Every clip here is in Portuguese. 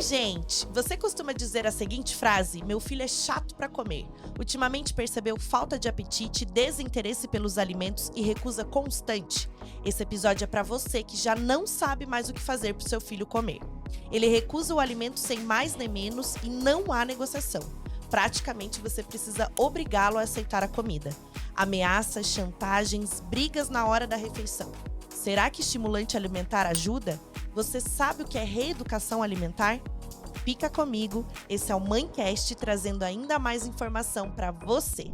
gente! Você costuma dizer a seguinte frase: meu filho é chato pra comer. Ultimamente percebeu falta de apetite, desinteresse pelos alimentos e recusa constante? Esse episódio é pra você que já não sabe mais o que fazer pro seu filho comer. Ele recusa o alimento sem mais nem menos e não há negociação. Praticamente você precisa obrigá-lo a aceitar a comida. Ameaças, chantagens, brigas na hora da refeição. Será que estimulante alimentar ajuda? Você sabe o que é reeducação alimentar? Fica comigo, esse é o Mãecast trazendo ainda mais informação para você.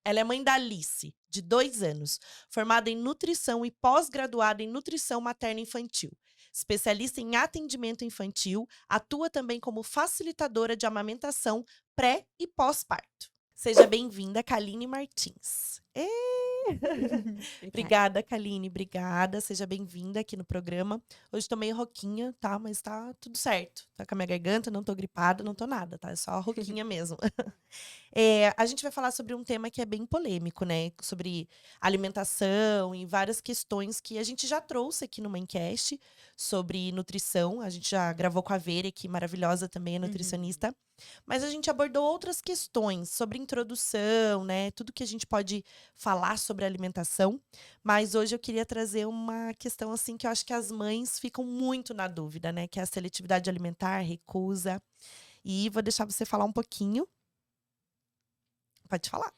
Ela é mãe da Alice, de 2 anos, formada em nutrição e pós-graduada em nutrição materno-infantil. Especialista em atendimento infantil, atua também como facilitadora de amamentação pré e pós-parto. Seja bem-vinda, Kaline Martins. Obrigada, Kaline, obrigada. Seja bem-vinda aqui no programa. Hoje tô meio rouquinha, tá? Mas tá tudo certo. Tá com a minha garganta, não tô gripada, não tô nada, tá? É só a rouquinha mesmo. A gente vai falar sobre um tema que é bem polêmico, né? Sobre alimentação e várias questões que a gente já trouxe aqui no Mãecast sobre nutrição. A gente já gravou com a Vera, que maravilhosa também, é nutricionista. Mas a gente abordou outras questões sobre introdução, né? Tudo que a gente pode falar sobre alimentação. Mas hoje eu queria trazer uma questão assim que eu acho que as mães ficam muito na dúvida, né? Que é a seletividade alimentar, recusa. E vou deixar você falar um pouquinho. Pode falar.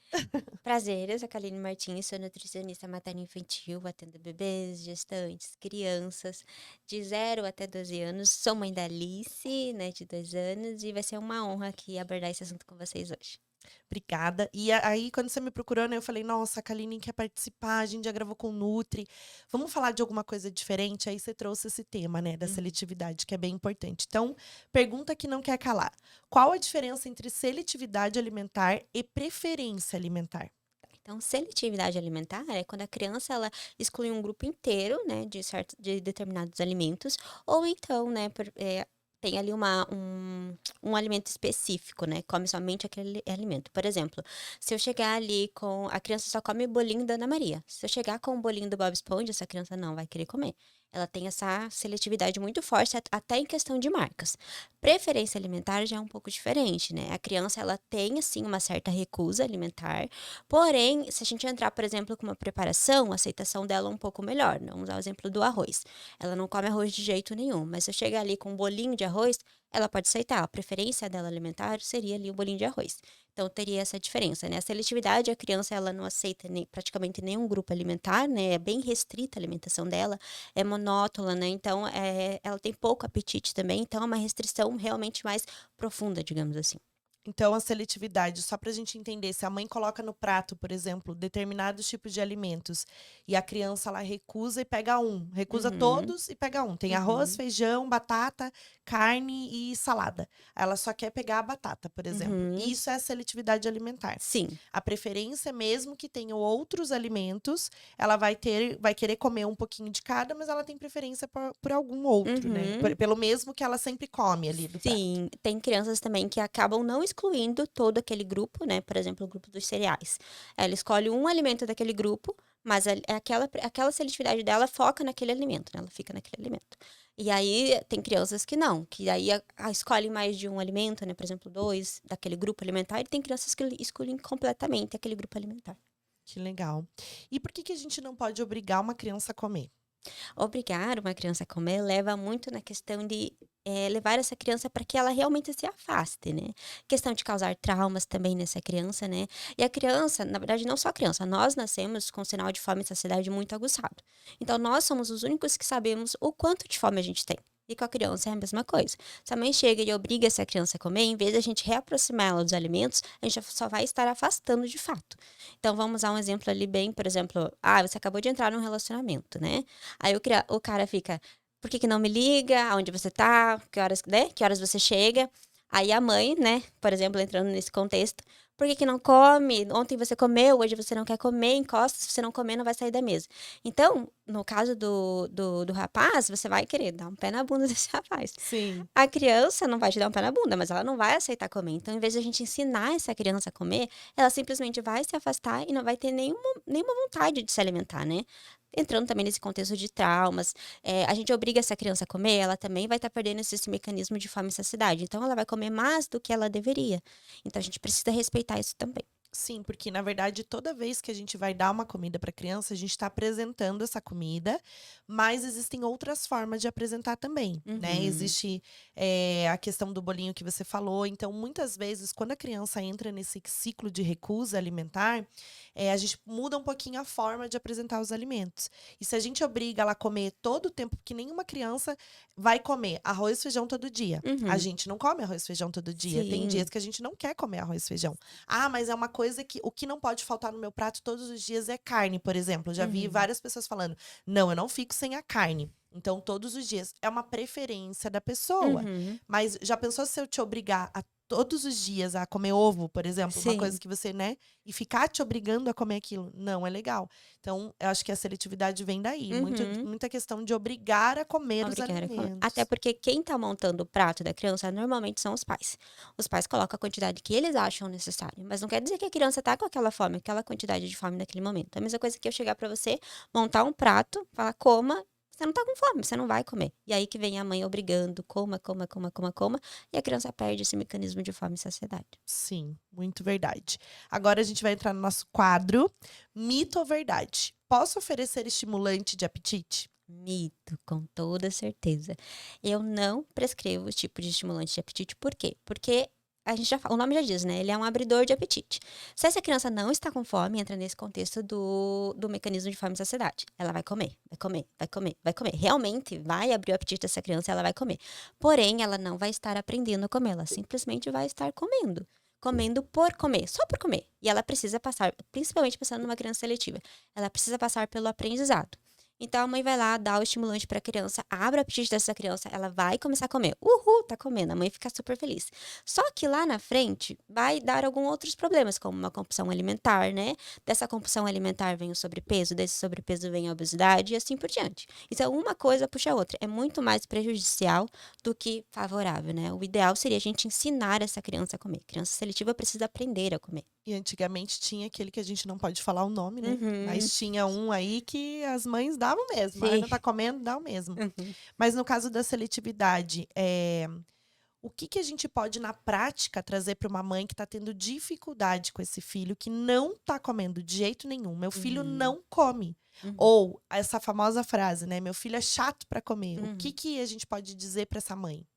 Prazer, eu sou a Kaline Martins, sou nutricionista materno-infantil, atendo bebês, gestantes, crianças de 0 até 12 anos. Sou mãe da Alice, né, de 2 anos, e vai ser uma honra aqui abordar esse assunto com vocês hoje. Obrigada. E aí, quando você me procurou, né, eu falei, nossa, a Kaline quer participar, a gente já gravou com o Nutri. Vamos falar de alguma coisa diferente? Aí você trouxe esse tema, né, da seletividade, que é bem importante. Então, pergunta que não quer calar. Qual a diferença entre seletividade alimentar e preferência alimentar? Então, seletividade alimentar é quando a criança ela exclui um grupo inteiro, né, de determinados alimentos, ou então, né, tem ali um alimento específico, né, come somente aquele alimento. Por exemplo, se eu chegar ali com a criança só come bolinho da Ana Maria. Se eu chegar com o bolinho do Bob Esponja, essa criança não vai querer comer. Ela tem essa seletividade muito forte, até em questão de marcas. Preferência alimentar já é um pouco diferente, né? A criança, ela tem, assim, uma certa recusa alimentar, porém, se a gente entrar, por exemplo, com uma preparação, a aceitação dela é um pouco melhor, né? Vamos dar o exemplo do arroz. Ela não come arroz de jeito nenhum, mas se eu chegar ali com um bolinho de arroz, ela pode aceitar. A preferência dela alimentar seria ali o bolinho de arroz. Então, teria essa diferença, né? A seletividade, a criança, ela não aceita praticamente nenhum grupo alimentar, né? É bem restrita a alimentação dela, é monótona, né? Então, ela tem pouco apetite também, então é uma restrição realmente mais profunda, digamos assim. Então, a seletividade, só para a gente entender, se a mãe coloca no prato, por exemplo, determinados tipos de alimentos e a criança lá recusa e pega um, recusa Uhum, todos e pega um. Tem arroz, uhum, feijão, batata, carne e salada. Ela só quer pegar a batata, por exemplo. uhum. Isso é seletividade alimentar. Sim. A preferência, mesmo que tenha outros alimentos, ela vai querer comer um pouquinho de cada, mas ela tem preferência por algum outro, né? Uhum. Pelo mesmo que ela sempre come ali do prato. Sim, tem crianças também que acabam não excluindo todo aquele grupo, né, por exemplo, o grupo dos cereais. Ela escolhe um alimento daquele grupo, mas aquela seletividade dela foca naquele alimento, né, ela fica naquele alimento. E aí tem crianças que não, que aí escolhem mais de um alimento, né, por exemplo, 2 daquele grupo alimentar, e tem crianças que escolhem completamente aquele grupo alimentar. Que legal. E por que que a gente não pode obrigar uma criança a comer? Obrigar uma criança a comer leva muito na questão de levar essa criança para que ela realmente se afaste, né? Questão de causar traumas também nessa criança, né? E a criança, na verdade, não só a criança, nós nascemos com sinal de fome e saciedade muito aguçado. Então, nós somos os únicos que sabemos o quanto de fome a gente tem. E com a criança é a mesma coisa. Se a mãe chega e obriga essa criança a comer, em vez de a gente reaproximar ela dos alimentos, a gente só vai estar afastando de fato. Então, vamos a um exemplo ali bem, por exemplo, você acabou de entrar num relacionamento, né? Aí o cara fica, por que que não me liga? Aonde você tá? Que horas, né? Que horas você chega? Aí a mãe, né, por exemplo, entrando nesse contexto, Por que que não come? Ontem você comeu, hoje você não quer comer, encosta, se você não comer, não vai sair da mesa. Então, no caso do rapaz, você vai querer dar um pé na bunda desse rapaz. Sim. A criança não vai te dar um pé na bunda, mas ela não vai aceitar comer. Então, em vez de a gente ensinar essa criança a comer, ela simplesmente vai se afastar e não vai ter nenhuma vontade de se alimentar, né? Entrando também nesse contexto de traumas, a gente obriga essa criança a comer, ela também vai estar perdendo esse mecanismo de fome e saciedade. Então, ela vai comer mais do que ela deveria. Então, a gente precisa respeitar isso também. Sim, porque na verdade toda vez que a gente vai dar uma comida para criança, a gente está apresentando essa comida, mas existem outras formas de apresentar também, né? Uhum. Existe a questão do bolinho que você falou. Então, muitas vezes, quando a criança entra nesse ciclo de recusa alimentar, a gente muda um pouquinho a forma de apresentar os alimentos. E se a gente obriga ela a comer todo o tempo, porque nenhuma criança vai comer arroz e feijão todo dia. A Uhum. gente não come arroz e feijão todo dia. Tem dias Sim. que a gente não quer comer arroz e feijão. Ah, mas é uma coisa que o que não pode faltar no meu prato todos os dias é carne, por exemplo. Eu já vi Uhum. várias pessoas falando: "Não, eu não fico sem a carne". Então, todos os dias é uma preferência da pessoa. Uhum. Mas já pensou se eu te obrigar a todos os dias a comer ovo, por exemplo, uma coisa Sim. que você, né, e ficar te obrigando a comer aquilo? Não é legal. Então, eu acho que a seletividade vem daí, Uhum. muita questão de obrigar a comer os Obrigada. Até alimentos. porque quem tá montando o prato da criança normalmente são os pais. Os pais colocam a quantidade que eles acham necessária, mas não quer dizer que a criança tá com aquela fome, aquela quantidade de fome naquele momento. É a mesma coisa que eu chegar pra você, montar um prato, falar coma, você não tá com fome, você não vai comer. E aí que vem a mãe obrigando, coma, coma, coma, coma, coma, e a criança perde esse mecanismo de fome e saciedade. Sim, muito verdade. Agora a gente vai entrar no nosso quadro Mito ou Verdade? Posso oferecer estimulante de apetite? Mito, com toda certeza. Eu não prescrevo esse tipo de estimulante de apetite, por quê? Porque a gente o nome já diz, né? Ele é um abridor de apetite. Se essa criança não está com fome, entra nesse contexto do mecanismo de fome e saciedade. Ela vai comer, vai comer, vai comer, vai comer. Realmente vai abrir o apetite dessa criança, ela vai comer. Porém, ela não vai estar aprendendo a comer, ela simplesmente vai estar comendo. Comendo por comer, só por comer. E ela precisa passar, principalmente pensando numa criança seletiva, ela precisa passar pelo aprendizado. Então a mãe vai lá, dá o estimulante para a criança, abre o apetite dessa criança, ela vai começar a comer. Uhul, tá comendo, a mãe fica super feliz. Só que lá na frente vai dar alguns outros problemas, como uma compulsão alimentar, né? Dessa compulsão alimentar vem o sobrepeso, desse sobrepeso vem a obesidade e assim por diante. Então uma coisa puxa a outra, é muito mais prejudicial do que favorável, né? O ideal seria a gente ensinar essa criança a comer. Criança seletiva precisa aprender a comer. E antigamente tinha aquele que a gente não pode falar o nome, né? Uhum, Mas tinha um aí que as mães davam mesmo. Ai, sim. não tá comendo, dá o mesmo. Uhum. Mas no caso da seletividade, o que que a gente pode, na prática, trazer para uma mãe que está tendo dificuldade com esse filho que não está comendo de jeito nenhum? Meu filho Uhum. não come. Uhum. Ou essa famosa frase, né? Meu filho é chato para comer. O que Uhum. que a gente pode dizer para essa mãe?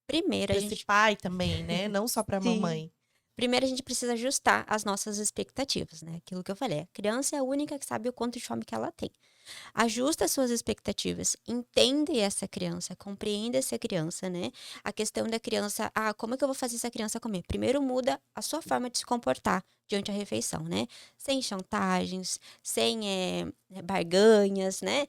Primeiro a Para esse gente pai também, né? Não só para a sim. mamãe. Primeiro a gente precisa ajustar as nossas expectativas, né, aquilo que eu falei, a criança é a única que sabe o quanto de fome que ela tem. Ajusta as suas expectativas, entende essa criança, compreenda essa criança, né. A questão da criança: "Ah, como é que eu vou fazer essa criança comer?". Primeiro muda a sua forma de se comportar diante a refeição, né, sem chantagens, sem, barganhas, né.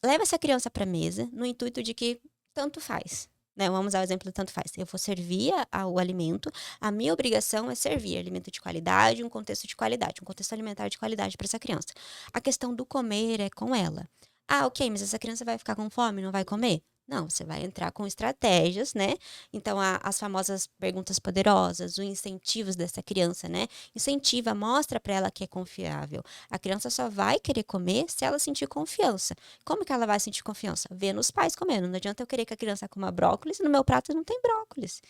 Leva essa criança para a mesa no intuito de que tanto faz, né, vamos usar o exemplo do tanto faz. Eu vou servir o alimento, a minha obrigação é servir alimento de qualidade, um contexto alimentar de qualidade para essa criança. A questão do comer é com ela. Ah, ok, mas essa criança vai ficar com fome, não vai comer? Não, você vai entrar com estratégias, né? Então, as famosas perguntas poderosas, os incentivos dessa criança, né? Incentiva, mostra para ela que é confiável. A criança só vai querer comer se ela sentir confiança. Como que ela vai sentir confiança? Vendo os pais comendo. Não adianta eu querer que a criança coma brócolis, no meu prato não tem brócolis.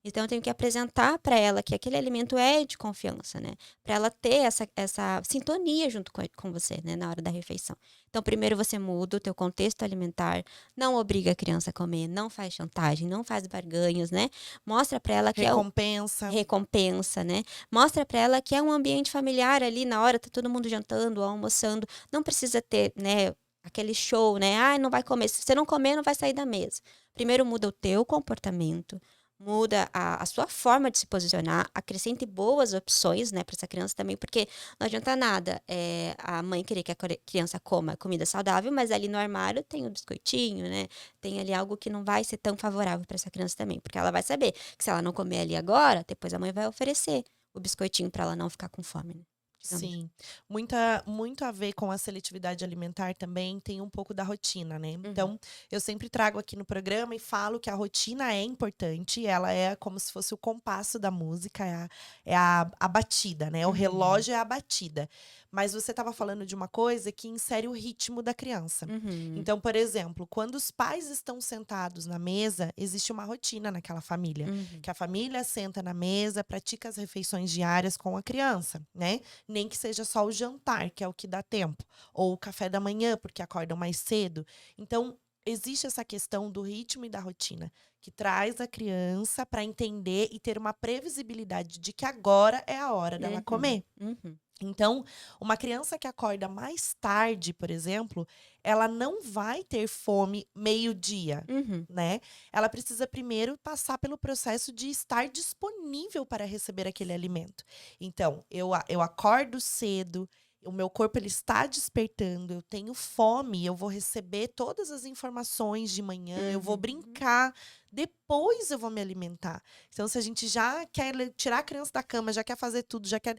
Então eu tenho que apresentar para ela que aquele alimento é de confiança, né? Para ela ter essa sintonia junto com você, né, na hora da refeição. Então primeiro você muda o teu contexto alimentar, não obriga a criança a comer, não faz chantagem, não faz barganhos, né? Mostra para ela que é o Recompensa. recompensa, né? Mostra para ela que é um ambiente familiar ali na hora, tá todo mundo jantando, almoçando, não precisa ter, né, aquele show, né? "Ai, não vai comer, se você não comer, não vai sair da mesa". Primeiro muda o teu comportamento, muda a sua forma de se posicionar, acrescente boas opções, né, para essa criança também, porque não adianta nada, a mãe querer que a criança coma comida saudável, mas ali no armário tem o biscoitinho, né, tem ali algo que não vai ser tão favorável para essa criança também, porque ela vai saber que se ela não comer ali agora, depois a mãe vai oferecer o biscoitinho para ela não ficar com fome, né, digamos. Sim, muito a ver com a seletividade alimentar também tem um pouco da rotina, né. Uhum, Então, eu sempre trago aqui no programa e falo que a rotina é importante, ela é como se fosse o compasso da música, é a batida, né, o uhum, relógio é a batida. Mas você estava falando de uma coisa que insere o ritmo da criança. uhum, Então, por exemplo, quando os pais estão sentados na mesa, existe uma rotina naquela família, uhum, que a família senta na mesa, pratica as refeições diárias com a criança, né. Nem que seja só o jantar, que é o que dá tempo, ou o café da manhã, porque acordam mais cedo. Então, existe essa questão do ritmo e da rotina, que traz a criança para entender e ter uma previsibilidade de que agora é a hora dela uhum, comer. uhum, Então, uma criança que acorda mais tarde, por exemplo, ela não vai ter fome meio-dia, uhum, né? Ela precisa primeiro passar pelo processo de estar disponível para receber aquele alimento. Então, eu acordo cedo, o meu corpo ele está despertando, eu tenho fome, eu vou receber todas as informações de manhã, eu vou uhum. brincar, depois eu vou me alimentar. Então, se a gente já quer tirar a criança da cama, já quer fazer tudo, já quer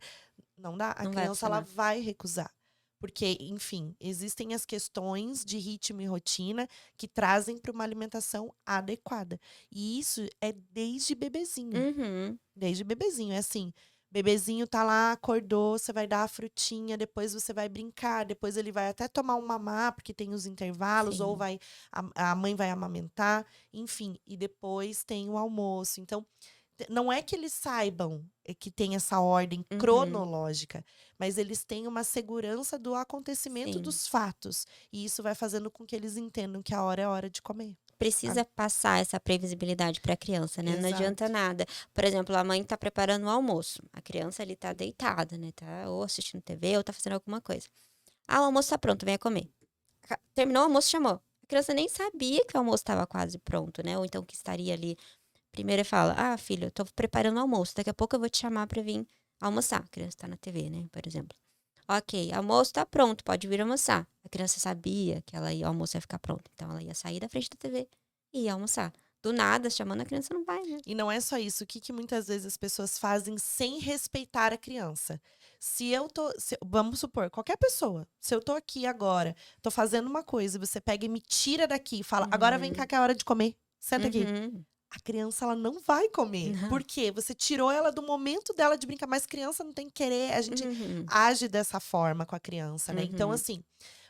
não dá, a Não vai criança ela funcionar. vai recusar. Porque, enfim, existem as questões de ritmo e rotina que trazem para uma alimentação adequada. E isso é desde bebezinho. Uhum, Desde bebezinho. É assim, bebezinho tá lá, acordou, você vai dar a frutinha, depois você vai brincar, depois ele vai até tomar um mamá, porque tem os intervalos, ou sim. vai a mãe vai amamentar, enfim, e depois tem o almoço. Então, não é que eles saibam, que tem essa ordem Uhum, cronológica, mas eles têm uma segurança do acontecimento sim. dos fatos, e isso vai fazendo com que eles entendam que a hora é hora de comer, sabe. Precisa passar essa previsibilidade para a criança, né, não adianta Exato. nada. Por exemplo, a mãe tá preparando o almoço, a criança ali tá deitada, né, tá ou assistindo TV ou tá fazendo alguma coisa. "Ah, o almoço tá pronto, venha comer". Terminou o almoço, chamou. A criança nem sabia que o almoço estava quase pronto, né, ou então que estaria ali. Primeiro fala: "Ah, filho, eu tô preparando o almoço, daqui a pouco eu vou te chamar para vir almoçar". A criança tá na TV, né, por exemplo. "Ok, almoço tá pronto, pode vir almoçar". A criança sabia que o almoço ia ficar pronto, então ela ia sair da frente da TV e ia almoçar. Do nada, chamando a criança não vai, né. E não é só isso, o que muitas vezes as pessoas fazem sem respeitar a criança. Se eu tô vamos supor, qualquer pessoa, se eu tô aqui agora, tô fazendo uma coisa e você pega e me tira daqui e fala: "Agora vem cá Uhum, que é hora de comer, senta aqui". uhum. A criança ela não vai comer. Não. Por quê? Você tirou ela do momento dela de brincar, mas criança não tem querer, a gente Uhum, age dessa forma com a criança, né. Então uhum. assim,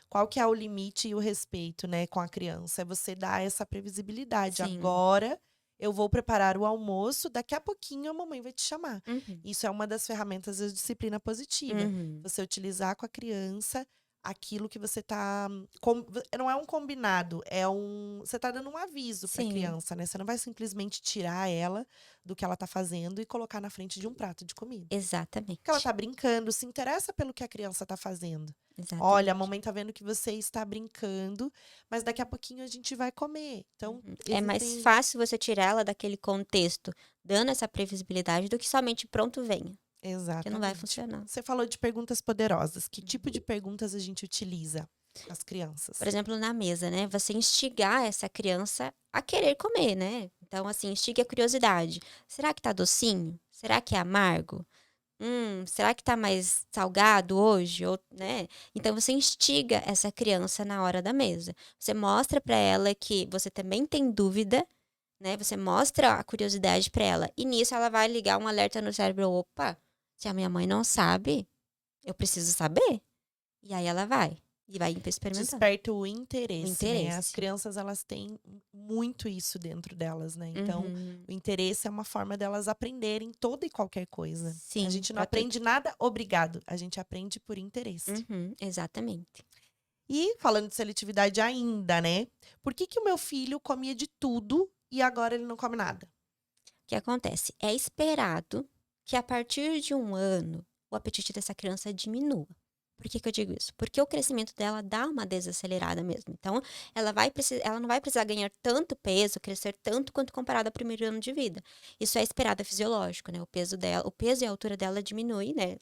qual que é o limite e o respeito, né, com a criança? É você dar essa previsibilidade. Sim. Agora eu vou preparar o almoço, daqui a pouquinho a mamãe vai te chamar. Uhum, Isso é uma das ferramentas da disciplina positiva. uhum. Você utilizar com a criança aquilo que você tá não é um combinado, você tá dando um aviso para a Sim, criança, né, você não vai simplesmente tirar ela do que ela tá fazendo e colocar na frente de um prato de comida. Porque ela exatamente, tá brincando, se interessa pelo que a criança tá fazendo. "Olha, a exatamente. mamãe tá vendo que você está brincando, mas daqui a pouquinho a gente vai comer". Então, Uhum. É mais existem fácil você tirar ela daquele contexto, dando essa previsibilidade, do que somente "pronto, venha", que não vai exatamente. funcionar. Você falou de perguntas poderosas, que tipo de Uhum. perguntas a gente utiliza com as Por crianças? exemplo, na mesa, né, você instigar essa criança a querer comer, né. Então, assim, instigue a curiosidade: "Será que tá docinho? Será que é amargo? Será que tá mais salgado hoje?", ou, né. Então você instiga essa criança na hora da mesa. Você mostra para ela que você também tem dúvida, né, você mostra a curiosidade para ela, e nisso ela vai ligar um alerta no cérebro: "Opa, se a minha mãe não sabe, eu preciso saber". E aí ela vai, e vai experimentar. Desperta o O interesse, né. As interesse. crianças elas têm muito isso dentro delas, né. Então, Uhum. o interesse é uma forma delas aprenderem toda e qualquer coisa. A Sim, gente não pra tudo. aprende nada obrigado, a gente aprende por interesse. Uhum, exatamente. E falando de seletividade ainda, né, por que que o meu filho comia de tudo e agora ele não come nada? O que acontece? É esperado que a partir de 1 ano, o apetite dessa criança diminua. Por que que eu digo isso? Porque o crescimento dela dá uma desacelerada mesmo. Então, ela não vai precisar ganhar tanto peso, crescer tanto quanto comparado ao primeiro ano de vida. Isso é esperado, é fisiológico, né? O peso e a altura dela diminui, né?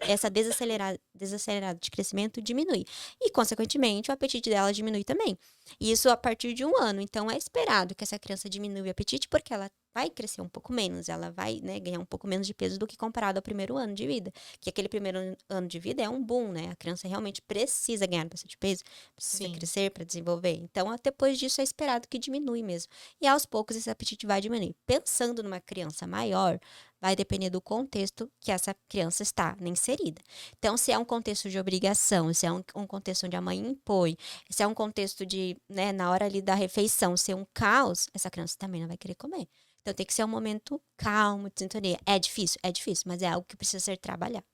Essa desacelerada de crescimento diminui. E, consequentemente, o apetite dela diminui também. E isso a partir de 1 ano. Então, é esperado que essa criança diminua o apetite, porque ela vai crescer um pouco menos, ela vai, né, ganhar um pouco menos de peso do que comparado ao primeiro ano de vida. Que aquele primeiro ano de vida é um boom, né? A criança realmente precisa ganhar bastante peso, precisa Sim. crescer para desenvolver. Então, depois disso é esperado que diminui mesmo. E aos poucos esse apetite vai diminuir. Pensando numa criança maior, vai depender do contexto que essa criança está inserida. Então, se é um contexto de obrigação, se é um contexto onde a mãe impõe, se é um contexto de, né, na hora ali da refeição, ser um caos, essa criança também não vai querer comer. Então tem que ser um momento calmo, de sintonia. É difícil, mas é algo que precisa ser trabalhado.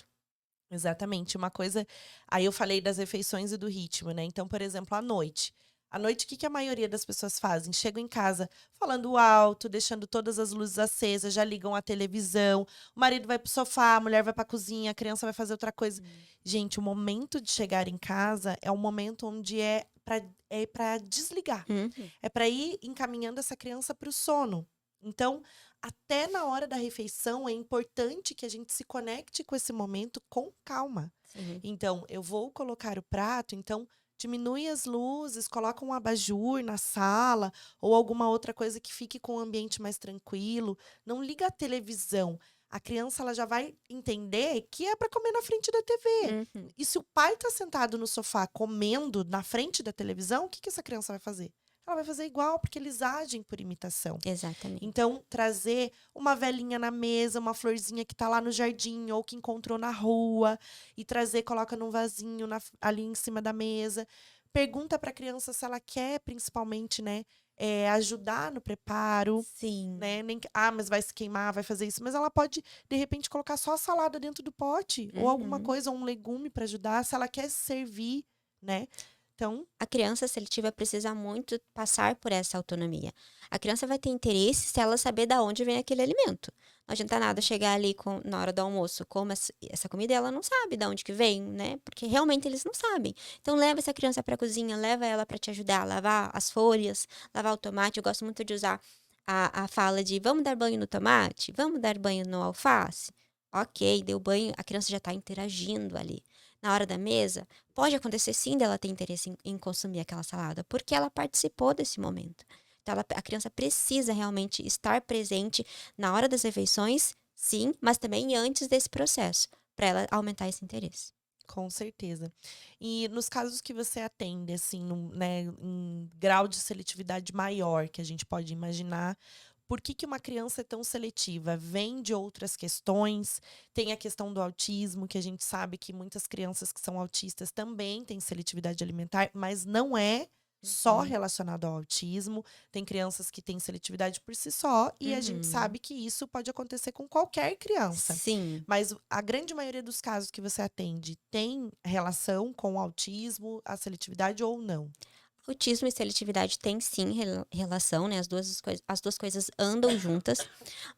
Exatamente. Uma coisa. Aí eu falei das refeições e do ritmo, né? Então, por exemplo, à noite. À noite, o que que a maioria das pessoas fazem? Chegam em casa falando alto, deixando todas as luzes acesas, já ligam a televisão, o marido vai pro sofá, a mulher vai pra cozinha, a criança vai fazer outra coisa. Gente, o momento de chegar em casa é um momento onde é para desligar. Uhum. É para ir encaminhando essa criança para o sono. Então, até na hora da refeição, é importante que a gente se conecte com esse momento com calma. Sim. Então, eu vou colocar o prato, então diminui as luzes, coloca um abajur na sala ou alguma outra coisa que fique com o ambiente mais tranquilo. Não liga a televisão. A criança ela já vai entender que é para comer na frente da TV. Uhum. E se o pai está sentado no sofá comendo na frente da televisão, o que que essa criança vai fazer? Ela vai fazer igual, porque eles agem por imitação. Exatamente. Então, trazer uma velinha na mesa, uma florzinha que tá lá no jardim ou que encontrou na rua, e trazer, coloca num vasinho ali em cima da mesa. Pergunta para a criança se ela quer, principalmente, né, ajudar no preparo, Sim. né? Mas vai se queimar, vai fazer isso. Mas ela pode, de repente, colocar só a salada dentro do pote, ou alguma Uhum. coisa, ou um legume para ajudar, se ela quer servir, né? Então, A criança seletiva precisa muito passar por essa autonomia. A criança vai ter interesse se ela saber da onde vem aquele alimento. Não adianta nada chegar ali na hora do almoço, come essa comida e ela não sabe da onde que vem, né? Porque realmente eles não sabem. Então leva essa criança para a cozinha, leva ela para te ajudar a lavar as folhas, lavar o tomate. Eu gosto muito de usar a fala de vamos dar banho no tomate, vamos dar banho no alface. Ok, deu banho, a criança já está interagindo ali. Na hora da mesa, pode acontecer sim dela ter interesse em consumir aquela salada, porque ela participou desse momento. Então, a criança precisa realmente estar presente na hora das refeições, sim, mas também antes desse processo, para ela aumentar esse interesse. com certeza. E nos casos que você atende, assim, né, em grau de seletividade maior que a gente pode imaginar, por que que uma criança é tão seletiva? Vem de outras questões, tem a questão do autismo, que a gente sabe que muitas crianças que são autistas também têm seletividade alimentar, mas não é só Uhum. relacionado ao autismo. Tem crianças que têm seletividade por si só, e a gente Uhum. sabe que isso pode acontecer com qualquer criança. Sim. Mas a grande maioria dos casos que você atende tem relação com o autismo, a seletividade ou não? Autismo e seletividade têm sim relação, né? As duas coisas andam juntas,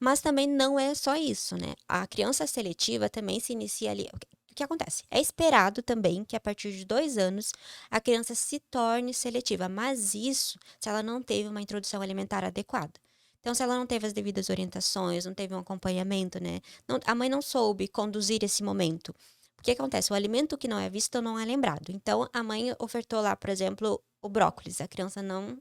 mas também não é só isso, né? A criança seletiva também se inicia ali. O que acontece? É esperado também que a partir de 2 anos a criança se torne seletiva, mas isso se ela não teve uma introdução alimentar adequada. Então, se ela não teve as devidas orientações, não teve um acompanhamento, né? A mãe não soube conduzir esse momento. O que acontece? O alimento que não é visto não é lembrado. Então, a mãe ofertou lá, por exemplo, o brócolis. A criança não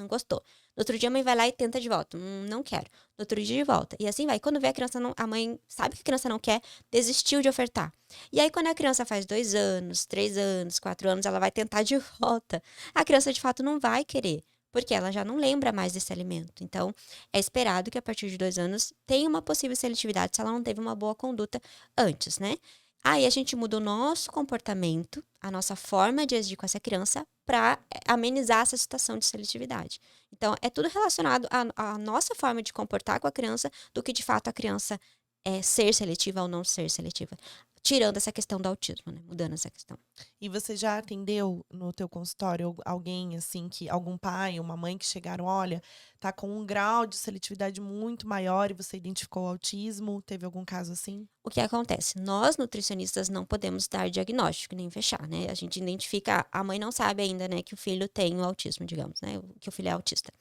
gostou. No outro dia, a mãe vai lá e tenta de volta. Não quero. No outro dia, de volta. E assim vai. Quando vê a criança, não, a mãe sabe que a criança não quer, desistiu de ofertar. E aí, quando a criança faz 2 anos, 3 anos, 4 anos, ela vai tentar de volta. A criança, de fato, não vai querer. Porque ela já não lembra mais desse alimento. Então, é esperado que a partir de 2 anos tenha uma possível seletividade se ela não teve uma boa conduta antes, né? Aí a gente muda o nosso comportamento, a nossa forma de agir com essa criança para amenizar essa situação de seletividade. Então, é tudo relacionado à nossa forma de comportar com a criança do que de fato a criança é ser seletiva ou não ser seletiva. Tirando essa questão do autismo, né? Mudando essa questão. E você já atendeu no teu consultório alguém assim que algum pai, uma mãe que chegaram, olha, tá com um grau de seletividade muito maior e você identificou o autismo? Teve algum caso assim? O que acontece? Nós, nutricionistas, não podemos dar diagnóstico nem fechar, né? A gente identifica, a mãe não sabe ainda, né, que o filho tem o autismo, digamos, né? Que o filho é autista.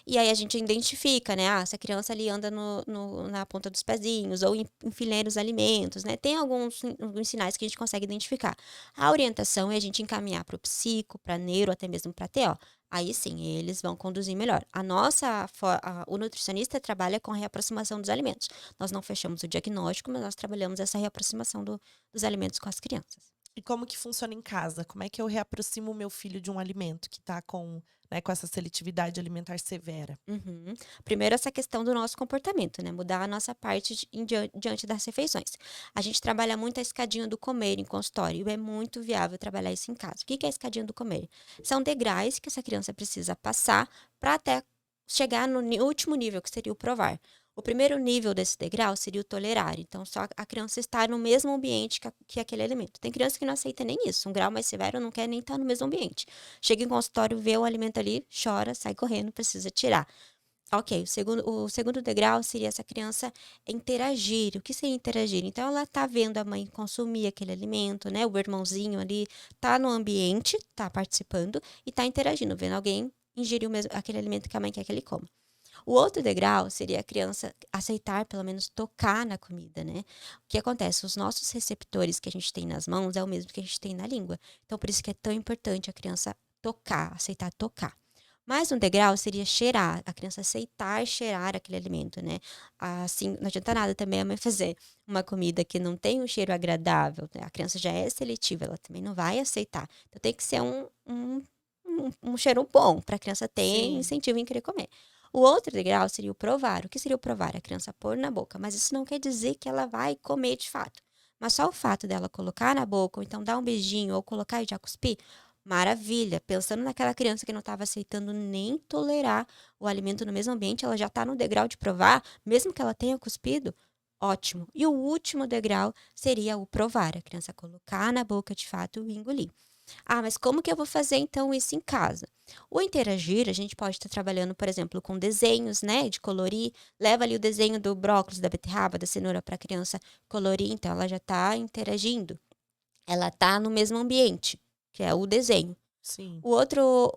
E aí a gente identifica, né, se a criança ali anda na ponta dos pezinhos ou enfileira os alimentos, né, tem alguns sinais que a gente consegue identificar. A orientação é a gente encaminhar para o psico, para neuro, até mesmo para TO. Aí sim, eles vão conduzir melhor. O nutricionista trabalha com a reaproximação dos alimentos. Nós não fechamos o diagnóstico, mas nós trabalhamos essa reaproximação dos alimentos com as crianças. E como que funciona em casa? Como é que eu reaproximo o meu filho de um alimento que está com, né, com essa seletividade alimentar severa? Uhum. Primeiro, essa questão do nosso comportamento, né? Mudar a nossa parte diante das refeições. A gente trabalha muito a escadinha do comer em consultório e é muito viável trabalhar isso em casa. O que que é a escadinha do comer? São degraus que essa criança precisa passar para até chegar no último nível, que seria o provar. O primeiro nível desse degrau seria o tolerar. Então, só a criança estar no mesmo ambiente que aquele alimento. Tem criança que não aceita nem isso. Um grau mais severo não quer nem estar no mesmo ambiente. Chega em consultório, vê o alimento ali, chora, sai correndo, precisa tirar. Ok, o segundo degrau seria essa criança interagir. O que seria interagir? Então, ela tá vendo a mãe consumir aquele alimento, né? O irmãozinho ali tá no ambiente, tá participando e tá interagindo, vendo alguém ingerir aquele alimento que a mãe quer que ele coma. O outro degrau seria a criança aceitar, pelo menos tocar na comida, né? O que acontece? Os nossos receptores que a gente tem nas mãos é o mesmo que a gente tem na língua. Então, por isso que é tão importante a criança tocar, aceitar tocar. Mais um degrau seria cheirar, a criança aceitar cheirar aquele alimento, né? Assim, não adianta nada também a mãe fazer uma comida que não tem um cheiro agradável, né? A criança já é seletiva, ela também não vai aceitar. Então tem que ser um cheiro bom para a criança ter Sim. incentivo em querer comer. O outro degrau seria o provar. O que seria o provar? A criança pôr na boca, mas isso não quer dizer que ela vai comer de fato. Mas só o fato dela colocar na boca, ou então dar um beijinho, ou colocar e já cuspir, maravilha. Pensando naquela criança que não estava aceitando nem tolerar o alimento no mesmo ambiente, ela já está no degrau de provar, mesmo que ela tenha cuspido, ótimo. E o último degrau seria o provar, a criança colocar na boca de fato e engolir. Ah, mas como que eu vou fazer então isso em casa? O interagir, a gente pode estar trabalhando, por exemplo, com desenhos, né, de colorir. Leva ali o desenho do brócolis, da beterraba, da cenoura para a criança colorir, então ela já está interagindo. Ela está no mesmo ambiente, que é o desenho. Sim. O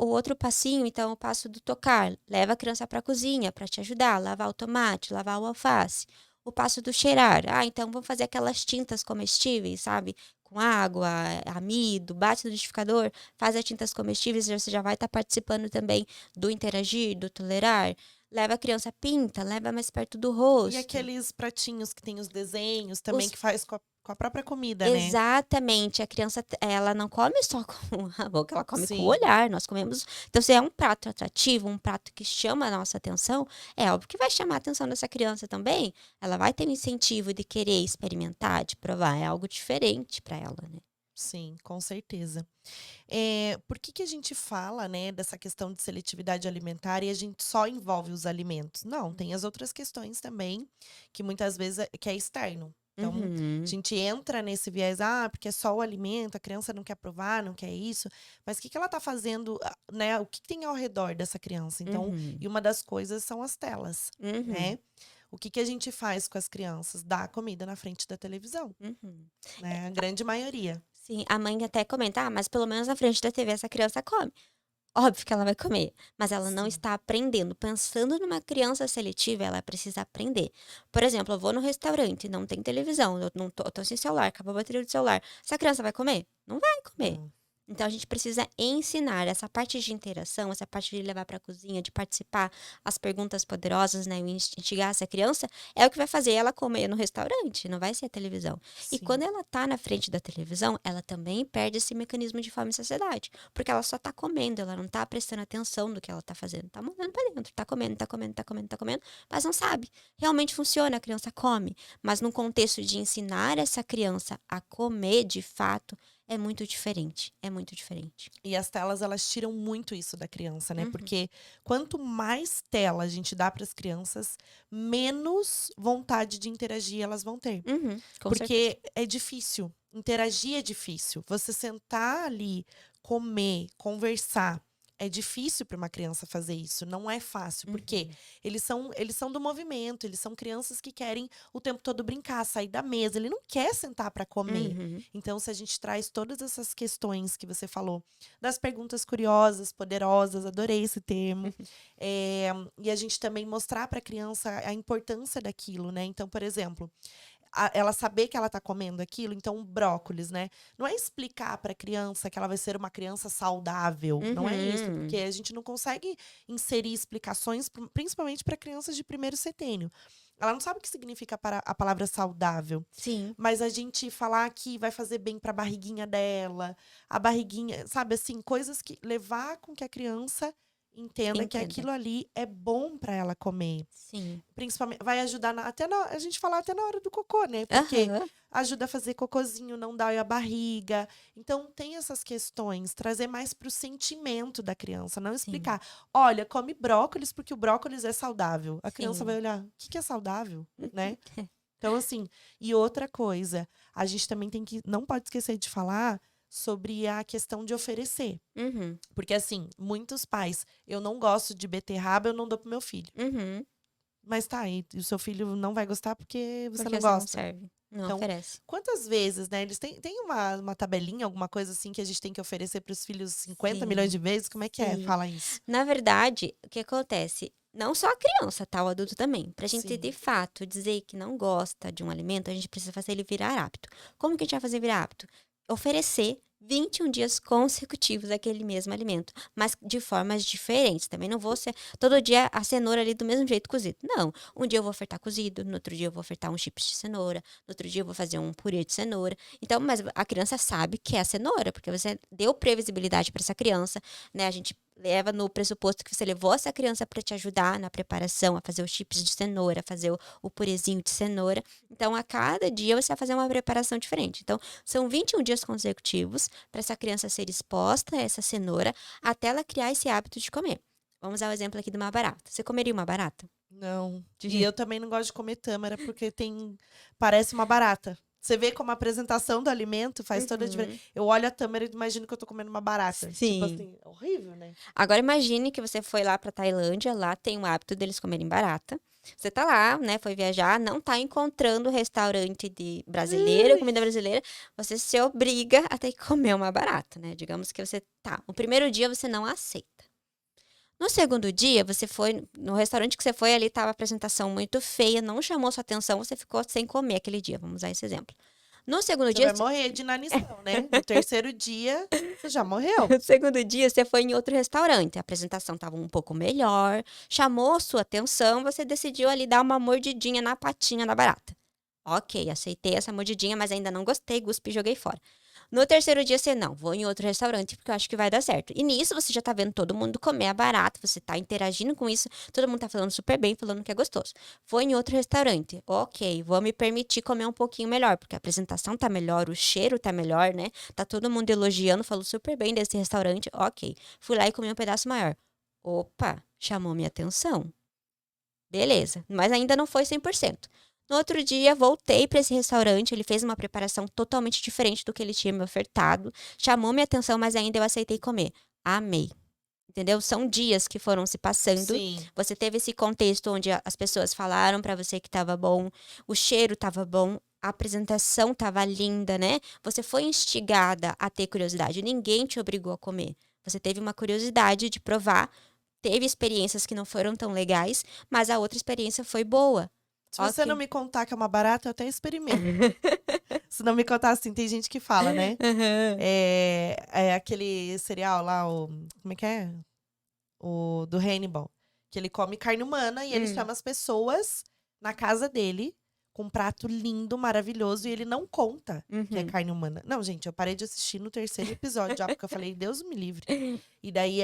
outro passinho, então, é o passo do tocar. Leva a criança para a cozinha para te ajudar, lavar o tomate, lavar o alface. O passo do cheirar. Ah, então vamos fazer aquelas tintas comestíveis, sabe? Com água, amido, bate no liquidificador, faz as tintas comestíveis, você já vai estar participando também do interagir, do tolerar. Leva a criança, pinta, leva mais perto do E rosto. aqueles pratinhos que tem os desenhos também Os que faz com a própria comida, né? Exatamente, a criança ela não come só com a boca, ela come com o Sim, olhar, nós comemos então se é um prato atrativo, um prato que chama a nossa atenção, é óbvio que vai chamar a atenção dessa criança também, ela vai ter um incentivo de querer experimentar, de provar, é algo diferente para ela, né. sim, com certeza. Por que que a gente fala, né, dessa questão de seletividade alimentar e a gente só envolve os alimentos? Não, tem as outras questões também, que muitas vezes que é externo. Então, a Uhum, gente entra nesse viés, porque é só o alimento, a criança não quer provar, não quer isso. Mas o que que ela está fazendo, né? O que que tem ao redor dessa criança? Então, uhum, e uma das coisas são as telas, uhum, né? O que que a gente faz com as crianças? Dá comida na frente da televisão, uhum. né? A grande maioria. Sim, a mãe até comenta: "Ah, mas pelo menos na frente da TV essa criança come". Óbvio que ela vai comer, mas ela não Sim. está aprendendo. Pensando numa criança seletiva, ela precisa aprender. Por exemplo, eu vou no restaurante, não tem televisão, eu tô sem celular, acabou a bateria do celular. Essa criança vai comer? Não vai comer. Não. Então a gente precisa ensinar essa parte de interação, essa parte de levar para a cozinha, de participar, as perguntas poderosas, né, instigar essa criança, é o que vai fazer ela comer no restaurante, não vai ser a televisão. E quando Sim. ela tá na frente da televisão, ela também perde esse mecanismo de fome e saciedade, porque ela só tá comendo, ela não tá prestando atenção no que ela tá fazendo, tá mandando para dentro, tá comendo, tá comendo, tá comendo, tá comendo, mas não sabe. Realmente funciona, a criança come, mas no contexto de ensinar essa criança a comer de fato, é muito diferente, é muito diferente. E as telas, elas tiram muito isso da criança, né? Uhum, Porque quanto mais tela a gente dá para as crianças, menos vontade de interagir elas vão ter. uhum, com certeza. Porque é difícil, interagir é difícil. Você sentar ali, comer, conversar, É difícil para uma criança fazer isso, não é fácil, porque eles são do movimento, eles são crianças que querem o tempo todo brincar, sair da mesa, ele não quer sentar para comer. Uhum. Então, se a gente traz todas essas questões que você falou, das perguntas curiosas, poderosas, adorei esse termo, e a gente também mostrar para a criança a importância daquilo, né? Então, por exemplo, ela saber que ela tá comendo aquilo, então brócolis, né? Não é explicar para a criança que ela vai ser uma criança saudável, não é isso, porque Uhum. a gente não consegue inserir explicações, principalmente para crianças de primeiro setênio. Ela não sabe o que significa para a palavra saudável, Sim, mas a gente falar que vai fazer bem para a barriguinha dela, a barriguinha, sabe assim, coisas que levar com que a criança entenda que entenda. aquilo ali é bom para ela comer. Sim. Principalmente, vai ajudar a gente falar até na hora do cocô, né? Porque Aham. ajuda a fazer cocôzinho, não dói a barriga. Então, tem essas questões, trazer mais para o sentimento da criança, não Sim, explicar. Olha, come brócolis porque o brócolis é saudável. A criança vai sim. olhar, o que que é saudável, né? Então, assim, e outra coisa, a gente também não pode esquecer de falar sobre a questão de oferecer. Uhum. Porque, assim, muitos pais, eu não gosto de beterraba, eu não dou pro meu filho. Uhum. Mas tá, e o seu filho não vai gostar porque você não Porque você não gosta. serve, não Então, oferece. quantas vezes, né? Eles têm uma tabelinha, alguma coisa assim que a gente tem que oferecer para os filhos 50 milhões Sim, de vezes? Como é que é? sim. Fala isso. Na verdade, o que acontece? Não só a criança, tá? O adulto também. Pra gente, de Sim. fato, dizer que não gosta de um alimento, a gente precisa fazer ele virar hábito. Como que a gente vai fazer virar hábito? Oferecer 21 dias consecutivos aquele mesmo alimento, mas de formas diferentes. Também não vou ser todo dia a cenoura ali do mesmo jeito cozido. Não. Um dia eu vou ofertar cozido, no outro dia eu vou ofertar um chips de cenoura, no outro dia eu vou fazer um purê de cenoura. Então, mas a criança sabe que é a cenoura, porque você deu previsibilidade para essa criança, né? A gente leva no pressuposto que você levou essa criança para te ajudar na preparação, a fazer os chips de cenoura, a fazer o purezinho de cenoura. Então, a cada dia você vai fazer uma preparação diferente. Então, são 21 dias consecutivos para essa criança ser exposta a essa cenoura até ela criar esse hábito de comer. Vamos dar o exemplo aqui de uma barata. Você comeria uma barata? Não. De E jeito. eu também não gosto de comer tâmara porque parece uma barata. Você vê como a apresentação do alimento faz toda a diferença. Uhum. Eu olho a tâmara e imagino que eu tô comendo uma barata. Tipo Sim. assim, horrível, né? Agora imagine que você foi lá para Tailândia, lá tem o hábito deles comerem barata. Você tá lá, né, foi viajar, não tá encontrando restaurante de brasileira, Ai, comida brasileira, você se obriga a ter que comer uma barata, né? Digamos que você tá, o primeiro dia você não aceita. No segundo dia, você foi no restaurante que você foi ali, tava a apresentação muito feia, não chamou sua atenção, você ficou sem comer aquele dia, vamos usar esse exemplo. No segundo você dia, vai morrer de inanição, né? No terceiro dia, você já morreu. no segundo dia, você foi em outro restaurante, a apresentação estava um pouco melhor, chamou sua atenção, você decidiu ali dar uma mordidinha na patinha da barata. Ok, aceitei essa mordidinha, mas ainda não gostei, cuspi e joguei fora. No terceiro dia, você não, vou em outro restaurante porque eu acho que vai dar certo. E nisso você já tá vendo todo mundo comer a barata, você tá interagindo com isso, todo mundo tá falando super bem, falando que é gostoso. Vou em outro restaurante, ok, vou me permitir comer um pouquinho melhor, porque a apresentação tá melhor, o cheiro tá melhor, né? Tá todo mundo elogiando, falou super bem desse restaurante, ok. Fui lá e comi um pedaço maior. Opa, chamou minha atenção. Beleza, mas ainda não foi 100%. No outro dia, voltei para esse restaurante, ele fez uma preparação totalmente diferente do que ele tinha me ofertado, chamou minha atenção, mas ainda eu aceitei comer. Amei. Entendeu? São dias que foram se passando. Sim. Você teve esse contexto onde as pessoas falaram para você que estava bom, o cheiro estava bom, a apresentação estava linda, né? Você foi instigada a ter curiosidade, ninguém te obrigou a comer. Você teve uma curiosidade de provar, teve experiências que não foram tão legais, mas a outra experiência foi boa. Se você não Ok. me contar que é uma barata, eu até experimento. Se não me contar assim, tem gente que fala, né? Aham. É aquele cereal lá, como é que é? O do Hannibal. Que ele come carne humana e ele Hum. chama as pessoas na casa dele com um prato lindo, maravilhoso, e ele não conta que é Uhum. carne humana. Não, gente, eu parei de assistir no terceiro episódio já, porque eu falei, Deus me livre. E daí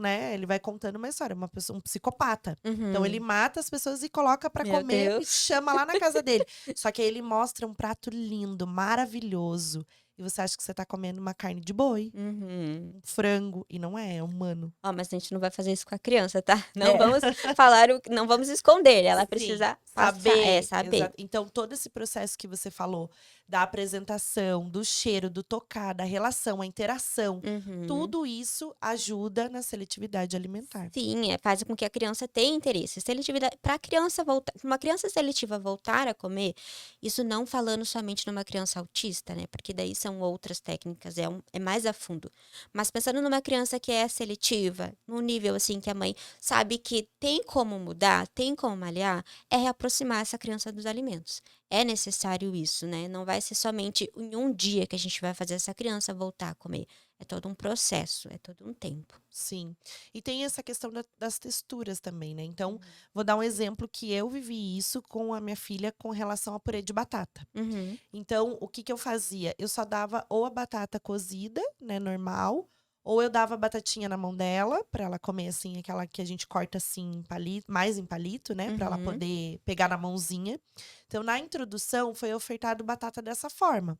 né, ele vai contando uma história, uma pessoa, um psicopata. Então ele Uhum. mata as pessoas e coloca pra Meu comer e Deus. chama lá na casa dele. Só que aí ele mostra um prato lindo, maravilhoso. e você acha que você tá comendo uma carne de boi, Uhum. um frango, e não é, é humano. Ó, mas a gente não vai fazer isso com a criança, tá? Não É. vamos falar não vamos esconder, ela Sim, precisa passar saber, saber. então todo esse processo que você falou, da apresentação, do cheiro, do tocar, da relação, a interação, Uhum. tudo isso ajuda na seletividade alimentar. Sim, faz com que a criança tenha interesse. Seletividade para a criança voltar pra uma criança seletiva voltar a comer, isso não falando somente numa criança autista, né, porque daí são outras técnicas, é mais a fundo. Mas pensando numa criança que é seletiva, num nível, assim, que a mãe sabe que tem como mudar, tem como malhar, é reaproximar essa criança dos alimentos. É necessário isso, né, não vai ser somente em um dia que a gente vai fazer essa criança voltar a comer. É todo um processo, é todo um tempo. Sim. E tem essa questão das texturas também, né? Então, Uhum. vou dar um exemplo que eu vivi isso com a minha filha com relação a purê de batata. Uhum. Então, o que que eu fazia? Eu só dava ou a batata cozida, né, normal, ou eu dava a batatinha na mão dela, pra ela comer assim, aquela que a gente corta assim, em palito, mais em palito, né, pra ela Uhum. poder pegar na mãozinha. Então, na introdução, foi ofertado batata dessa forma.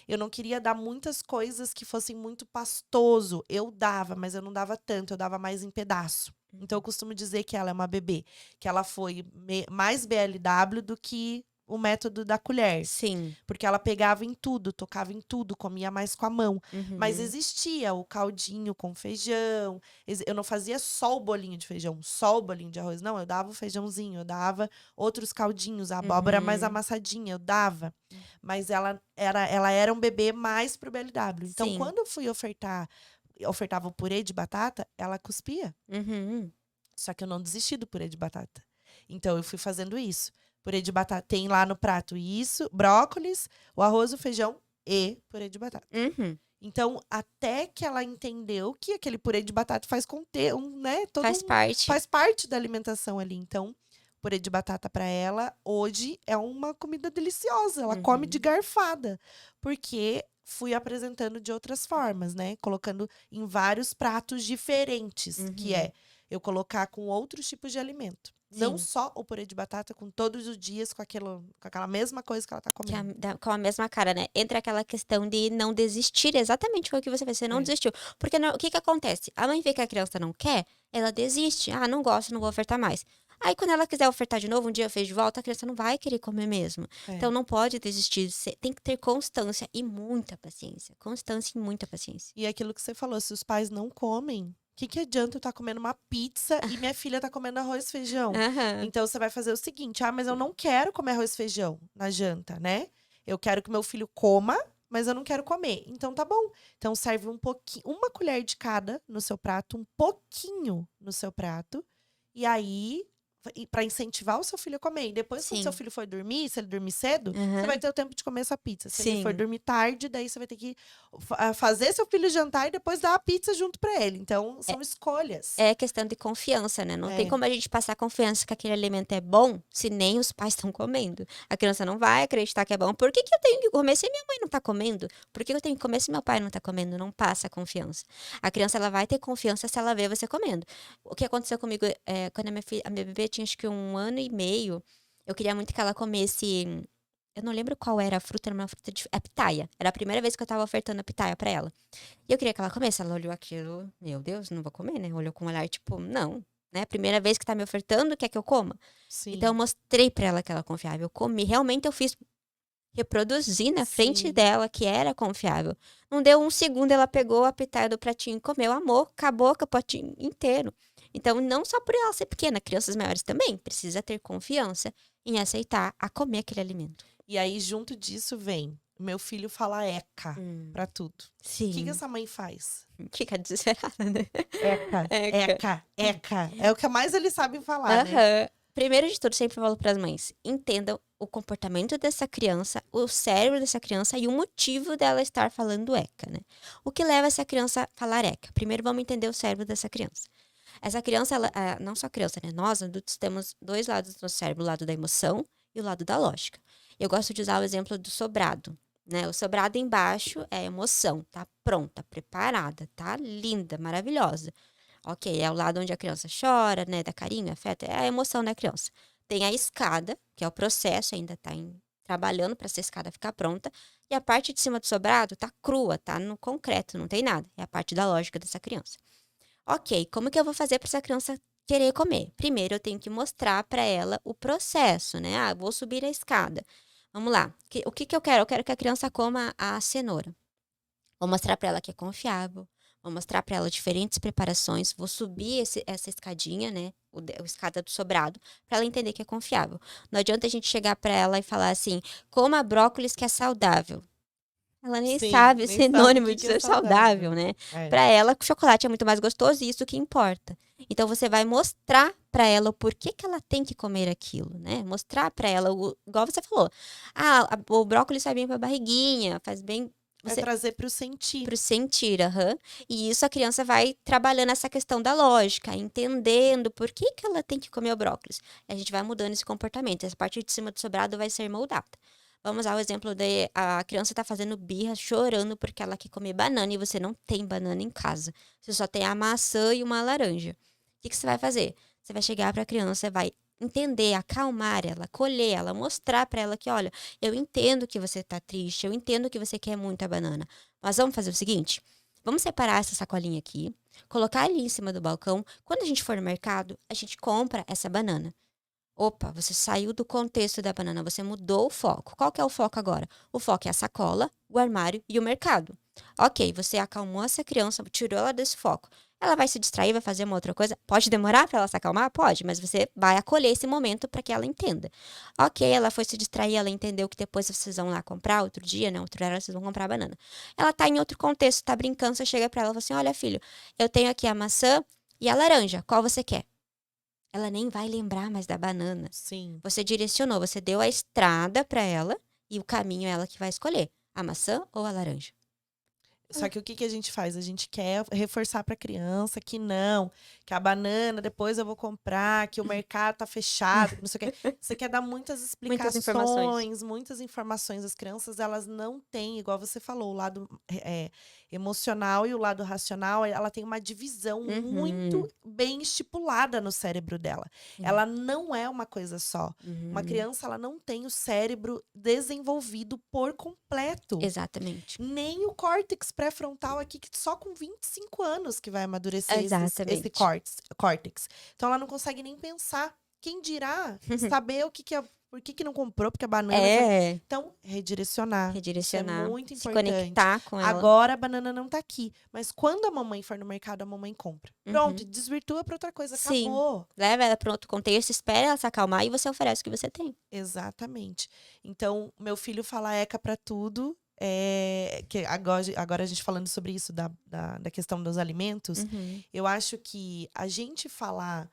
Eu não queria dar muitas coisas que fossem muito pastoso. Eu dava, mas eu não dava tanto, eu dava mais em pedaço. Então, eu Uhum. costumo dizer que ela é uma bebê, que ela foi mais BLW do que o método da colher. Sim. Porque ela pegava em tudo, tocava em tudo, comia mais com a mão. Mas Uhum. existia o caldinho com feijão. Eu não fazia só o bolinho de feijão, só o bolinho de arroz. Não, eu dava o feijãozinho, eu dava outros caldinhos, a abóbora mais Uhum. amassadinha, eu dava. Hum. Mas ela era um bebê mais pro BLW. Então, Sim. quando eu fui ofertava o purê de batata, ela cuspia. Uhum. Só que eu não desisti do purê de batata. Então, eu fui fazendo isso. Purê de batata tem lá no prato isso, brócolis, o arroz, o feijão e purê de batata. Uhum. Então, até que ela entendeu que aquele purê de batata faz conter né, Faz parte. faz parte da alimentação ali. Então, purê de batata para ela hoje é uma comida deliciosa. Ela come de Uhum. garfada, porque fui apresentando de outras formas, né? Colocando em vários pratos diferentes, que Uhum. é eu colocar com outros tipos de alimento. Não Sim. só o purê de batata, com todos os dias com aquela mesma coisa que ela tá Que comendo. com a mesma cara, né. Entra aquela questão de não desistir, exatamente foi o que você fez, você não É, desistiu. Porque o que que acontece? A mãe vê que a criança não quer, ela desiste. "Ah, não gosto, não vou ofertar mais". Aí quando ela quiser ofertar de novo, um dia fez de volta, a criança não vai querer comer mesmo. Então é. não pode desistir, você tem que ter constância e muita paciência. Constância e muita paciência. E é aquilo que você falou, se os pais não comem, o que que adianta eu estar comendo uma pizza e minha filha tá comendo arroz e feijão? Aham. Então você vai fazer o seguinte: "Ah, mas eu não quero comer arroz e feijão na janta, né? Eu quero que meu filho coma, mas eu não quero comer". Então tá bom. Então serve um pouquinho, uma colher de cada no seu prato, um pouquinho no seu prato, e aí para incentivar o seu filho a comer. E depois, quando seu Sim. filho for dormir, se ele dormir cedo, você vai Aham. ter o tempo de comer sua pizza. Se ele for Sim. dormir tarde, daí você vai ter que fazer seu filho jantar e depois dar a pizza junto pra ele. Então, É são escolhas. é questão de confiança, né, não tem É, como a gente passar confiança que aquele alimento é bom, se nem os pais estão comendo. A criança não vai acreditar que é bom. "Por que que eu tenho que comer se minha mãe não tá comendo? Por que eu tenho que comer se meu pai não tá comendo?". Não passa confiança. A criança ela vai ter confiança se ela vê você comendo. O que aconteceu comigo, quando a minha bebê tinha acho que 1 ano e meio, eu queria muito que ela comesse, eu não lembro qual era a fruta, era uma fruta pitaia. Era a primeira vez que eu estava ofertando a pitaia pra ela. E eu queria que ela comesse, ela olhou aquilo, "Meu Deus, não vou comer, né", olhou com um olhar tipo: "Não, né, primeira vez que tá me ofertando, quer que eu coma?". Então eu sim, mostrei pra ela que ela confiável, eu comi, realmente eu fiz, reproduzi na frente sim. dela que era confiável. Não deu 1 segundo, ela pegou a pitaia do pratinho e comeu, amor, acabou com o potinho inteiro. Então não só por ela ser pequena, crianças maiores também, precisa ter confiança em aceitar a comer aquele alimento. E aí, junto disso, vem: meu filho fala eca Hum, pra tudo. O que que sim. essa mãe faz? Fica desesperada, né. Eca, Eca. eca, eca. É o que mais eles sabem falar, né? Aham. Primeiro de tudo, sempre falo para as mães: entendam o comportamento dessa criança, o cérebro dessa criança e o motivo dela estar falando "eca", né. O que leva essa criança a falar "eca"? Primeiro vamos entender o cérebro dessa criança. Essa criança ela, não só a criança, né, nós adultos temos 2 lados do cérebro, o lado da emoção e o lado da lógica. Eu gosto de usar o exemplo do sobrado, né, o sobrado embaixo é a emoção, tá pronta, preparada, tá linda, maravilhosa. Ok, é o lado onde a criança chora, né, dá carinho, afeto, é a emoção da criança. Tem a escada, que é o processo, ainda está em trabalhando para essa escada ficar pronta, e a parte de cima do sobrado tá crua, tá no concreto, não tem nada. É a parte da lógica dessa criança. Ok, como que eu vou fazer para essa criança querer comer? Primeiro, eu tenho que mostrar para ela o processo, né? Ah, vou subir a escada. Vamos lá. O que que eu quero? Eu quero que a criança coma a cenoura. Vou mostrar para ela que é confiável. Vou mostrar para ela diferentes preparações. Vou subir essa escadinha, né? A escada do sobrado, para ela entender que é confiável. Não adianta a gente chegar para ela e falar assim: coma brócolis que é saudável. Ela nem Sim, sabe o nem sabe o sinônimo que de que é ser saudável, saudável. né? É. Para ela, o chocolate é muito mais gostoso e isso que importa. Então você vai mostrar para ela o porquê que ela tem que comer aquilo, né? Mostrar para ela, igual você falou, ah, o brócolis faz bem para a barriguinha, faz bem. É Você trazer para o sentir. para o sentir, aham. E isso a criança vai trabalhando essa questão da lógica, entendendo por que que ela tem que comer o brócolis. A gente vai mudando esse comportamento. Essa parte de cima do sobrado vai ser moldada. Vamos ao exemplo de a criança tá fazendo birra, chorando porque ela quer comer banana e você não tem banana em casa. Você só tem a maçã e uma laranja. O que que você vai fazer? Você vai chegar para a criança, vai entender, acalmar ela, acolher ela, mostrar para ela que, olha, eu entendo que você tá triste, eu entendo que você quer muito a banana, mas vamos fazer o seguinte: vamos separar essa sacolinha aqui, colocar ali em cima do balcão. Quando a gente for no mercado, a gente compra essa banana. Opa, você saiu do contexto da banana, você mudou o foco. Qual que é o foco agora? O foco é a sacola, o armário e o mercado. Ok, você acalmou essa criança, tirou ela desse foco. Ela vai se distrair, vai fazer uma outra coisa. Pode demorar para ela se acalmar? Pode, mas você vai acolher esse momento para que ela entenda. Ok, ela foi se distrair, ela entendeu que depois vocês vão lá comprar, outro dia, né? Outro horário vocês vão comprar a banana. Ela tá em outro contexto, tá brincando, você chega para ela e fala assim: olha, filho, eu tenho aqui a maçã e a laranja, qual você quer? Ela nem vai lembrar mais da banana. Sim. Você direcionou, você deu a estrada para ela e o caminho é ela que vai escolher, a maçã ou a laranja. Só que o que que a gente faz? A gente quer reforçar para a criança que não, que a banana depois eu vou comprar, que o mercado tá fechado, que não sei o quê. Você quer dar muitas Muitas informações. explicações, muitas informações. As crianças, elas não têm, igual você falou, o lado emocional e o lado racional, ela tem uma divisão muito Uhum. bem estipulada no cérebro dela. Sim. Ela não é uma coisa só. Uma Uhum. criança, ela não tem o cérebro desenvolvido por completo. Exatamente. Nem o córtex pré-frontal aqui, que só com 25 anos que vai amadurecer esse Exatamente. córtex. Então ela não consegue nem pensar. Quem dirá saber o que que é, por que que não comprou, porque a banana foi. É, Então, redirecionar. Isso é redirecionar, muito se importante. conectar com ela. Agora a banana não tá aqui, mas quando a mamãe for no mercado, a mamãe compra. Pronto, Uhum. desvirtua para outra coisa, Sim. acabou. Leva ela para outro contexto, espera ela se acalmar e você oferece o que você tem. Exatamente. Então, meu filho fala ECA para tudo. Que agora a gente falando sobre isso da questão dos alimentos, Uhum. eu acho que a gente falar.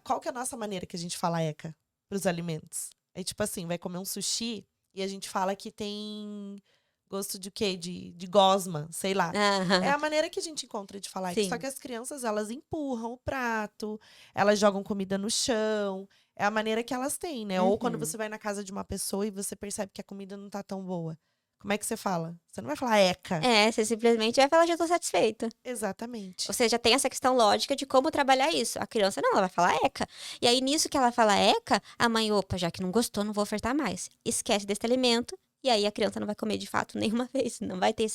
Qual que é a nossa maneira que a gente fala ECA para os alimentos? É tipo assim, vai comer um sushi e a gente fala que tem gosto de quê? De gosma, sei lá. É Aham. a maneira que a gente encontra de falar. Só Sim. que as crianças, elas empurram o prato, elas jogam comida no chão. É a maneira que elas têm, né? Ou quando Uhum. você vai na casa de uma pessoa e você percebe que a comida não tá tão boa. Como é que você fala? Você não vai falar eca. É, você simplesmente vai falar: "Já tô satisfeita". Ou Exatamente. seja, tem essa questão lógica de como trabalhar isso. A criança não, ela vai falar "eca". E aí, nisso que ela fala "eca", a mãe: "Opa, já que não gostou, não vou ofertar mais". Esquece desse alimento, e aí a criança não vai comer de fato nenhuma vez, não vai ter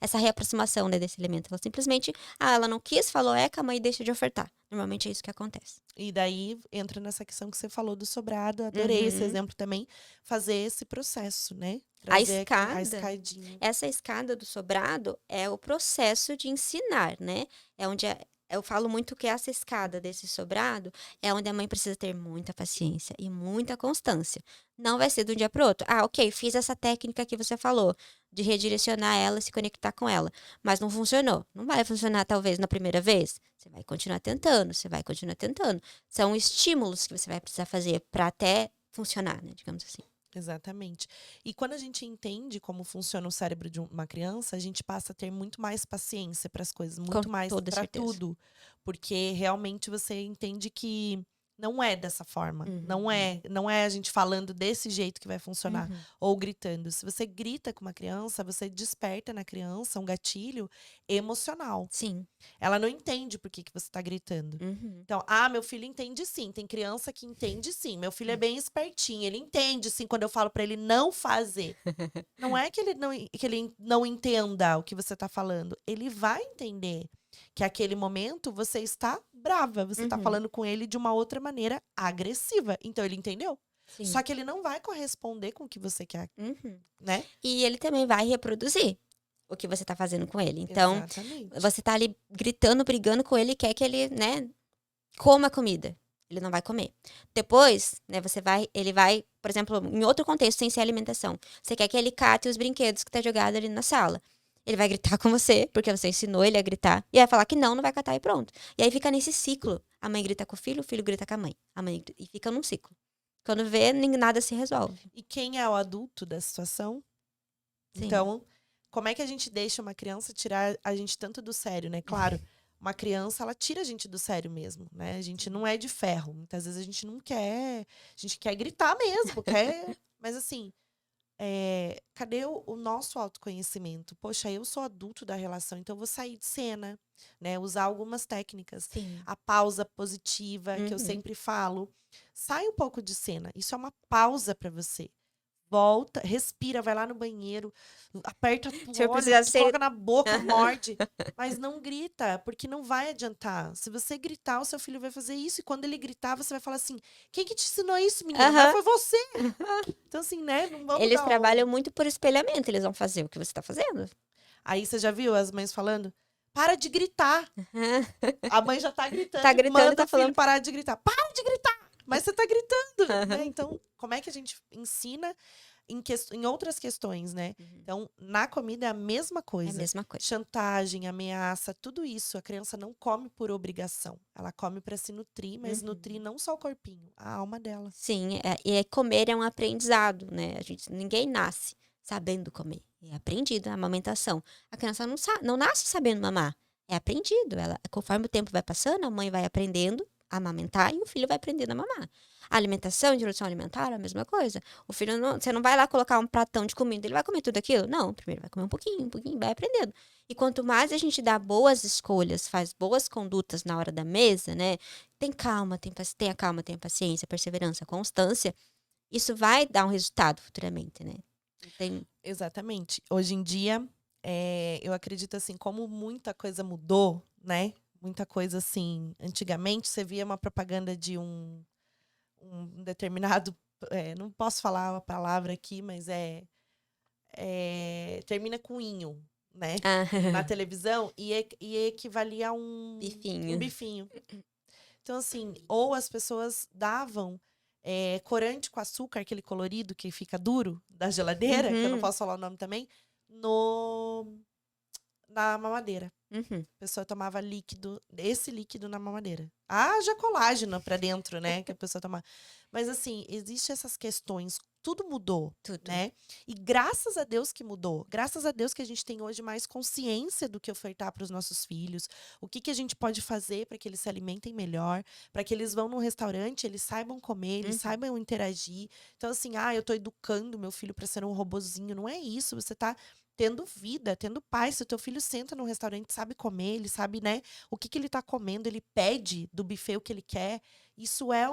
essa reaproximação, né, desse alimento. Ela simplesmente, ela não quis, falou "eca", a mãe deixa de ofertar. Normalmente é isso que acontece. E daí entra nessa questão que você falou do sobrado. Adorei esse Uhum. exemplo também. Fazer esse processo, né? A Trazer aqui a escada escadinha. Essa escada do sobrado é o processo de ensinar, né. É onde eu falo muito que essa escada desse sobrado é onde a mãe precisa ter muita paciência e muita constância. Não vai ser de um dia para o outro. "Ah, ok, fiz essa técnica que você falou, de redirecionar ela, se conectar com ela, mas não funcionou". Não vai funcionar talvez na primeira vez. Você vai continuar tentando, você vai continuar tentando. São estímulos que você vai precisar fazer para até funcionar, né, digamos assim. Exatamente. E quando a gente entende como funciona o cérebro de uma criança, a gente passa a ter muito mais paciência para as coisas, Com muito mais toda para certeza. tudo, porque realmente você entende que não é dessa forma. Não Uhum. é a gente falando desse jeito que vai funcionar. Uhum. Ou gritando. Se você grita com uma criança, você desperta na criança um gatilho emocional. Sim. Ela não entende por que você tá gritando. Uhum. Então, meu filho entende sim. Tem criança que entende sim. Meu filho é Hum. bem espertinho. Ele entende sim quando eu falo pra ele não fazer. Não é que ele não entenda o que você tá falando. Ele vai entender que aquele momento você está brava. Você tá Uhum. falando com ele de uma outra maneira agressiva. Então, ele entendeu. Sim. Só que ele não vai corresponder com o que você quer, Uhum. né? E ele também vai reproduzir o que você tá fazendo com ele. Então, Exatamente. você tá ali gritando, brigando com ele e quer que ele, né, coma a comida. Ele não vai comer. Depois, né, ele vai, por exemplo, em outro contexto, sem ser alimentação. Você quer que ele cate os brinquedos que tá jogado ali na sala. Ele vai gritar com você, porque você ensinou ele a gritar. E vai falar que não vai catar e pronto. E aí fica nesse ciclo. A mãe grita com o filho grita com a mãe. E fica num ciclo. Quando vê, nada se resolve. E quem é o adulto da situação? Sim. Então, como é que a gente deixa uma criança tirar a gente tanto do sério, né? Claro, uma criança, ela tira a gente do sério mesmo, né? A gente não é de ferro. Muitas vezes a gente não quer. A gente quer gritar mesmo, quer. Mas assim, cadê o nosso autoconhecimento? Poxa, eu sou adulto da relação, então eu vou sair de cena, né? Usar algumas técnicas. Sim. A pausa positiva, que eu Uhum. sempre falo. Sai um pouco de cena. Isso é uma pausa para você. Volta, respira, vai lá no banheiro, aperta a Se eu toalha, precisar tu ser. coloca na boca, morde, mas não grita, porque não vai adiantar. Se você gritar, o seu filho vai fazer isso, e quando ele gritar, você vai falar assim: quem que te ensinou isso, menina? Mas Aham. foi você. Então, assim, né? Não vamos Eles dar trabalham muito por espelhamento, eles vão fazer o que você tá fazendo. Aí você já viu as mães falando? Para de gritar. A mãe já tá gritando Tá e gritando e manda tá o filho falando. parar de gritar. Para de gritar! Mas você tá gritando, né? Então, como é que a gente ensina em outras questões, né? Uhum. Então, na comida é a mesma É a coisa. mesma coisa. Chantagem, ameaça, tudo isso. A criança não come por obrigação. Ela come para se nutrir, mas nutrir não só o corpinho, a alma dela. Sim, e comer é um aprendizado, né? Ninguém nasce sabendo comer. É aprendido a amamentação. A criança não nasce sabendo mamar. É aprendido. Conforme o tempo vai passando, a mãe vai aprendendo a amamentar e o filho vai aprendendo a mamar. A alimentação, introdução alimentar, é a mesma coisa. O filho você não vai lá colocar um pratão de comida, ele vai comer tudo aquilo? Não, primeiro vai comer um pouquinho, vai aprendendo. E quanto mais a gente dá boas escolhas, faz boas condutas na hora da mesa, né? Tenha calma, tenha paciência, perseverança, constância, isso vai dar um resultado futuramente, né? Exatamente. Hoje em dia, eu acredito assim, como muita coisa mudou, né? Muita coisa assim. Antigamente, você via uma propaganda de um determinado. Não posso falar a palavra aqui, mas termina com inho, né? Ah, Na televisão e equivalia a um bifinho. bifinho. Então, assim, ou as pessoas davam corante com açúcar, aquele colorido que fica duro da geladeira, que eu não Uhum, posso falar o nome também, na mamadeira. uhum. A pessoa tomava esse líquido na mamadeira. Haja colágeno pra dentro, né? Que a pessoa toma. Mas assim, existem essas questões. Tudo mudou, Tudo. né? E graças a Deus que mudou. Graças a Deus que a gente tem hoje mais consciência do que ofertar para os nossos filhos. O que a gente pode fazer para que eles se alimentem melhor, para que eles vão num restaurante, eles saibam comer, eles Uhum. saibam interagir. Então assim, eu tô educando meu filho para ser um robozinho. Não é isso. Você tá tendo vida, tendo paz. Se o teu filho senta num restaurante, sabe comer, ele sabe, né, o que ele tá comendo, ele pede do buffet o que ele quer. Isso é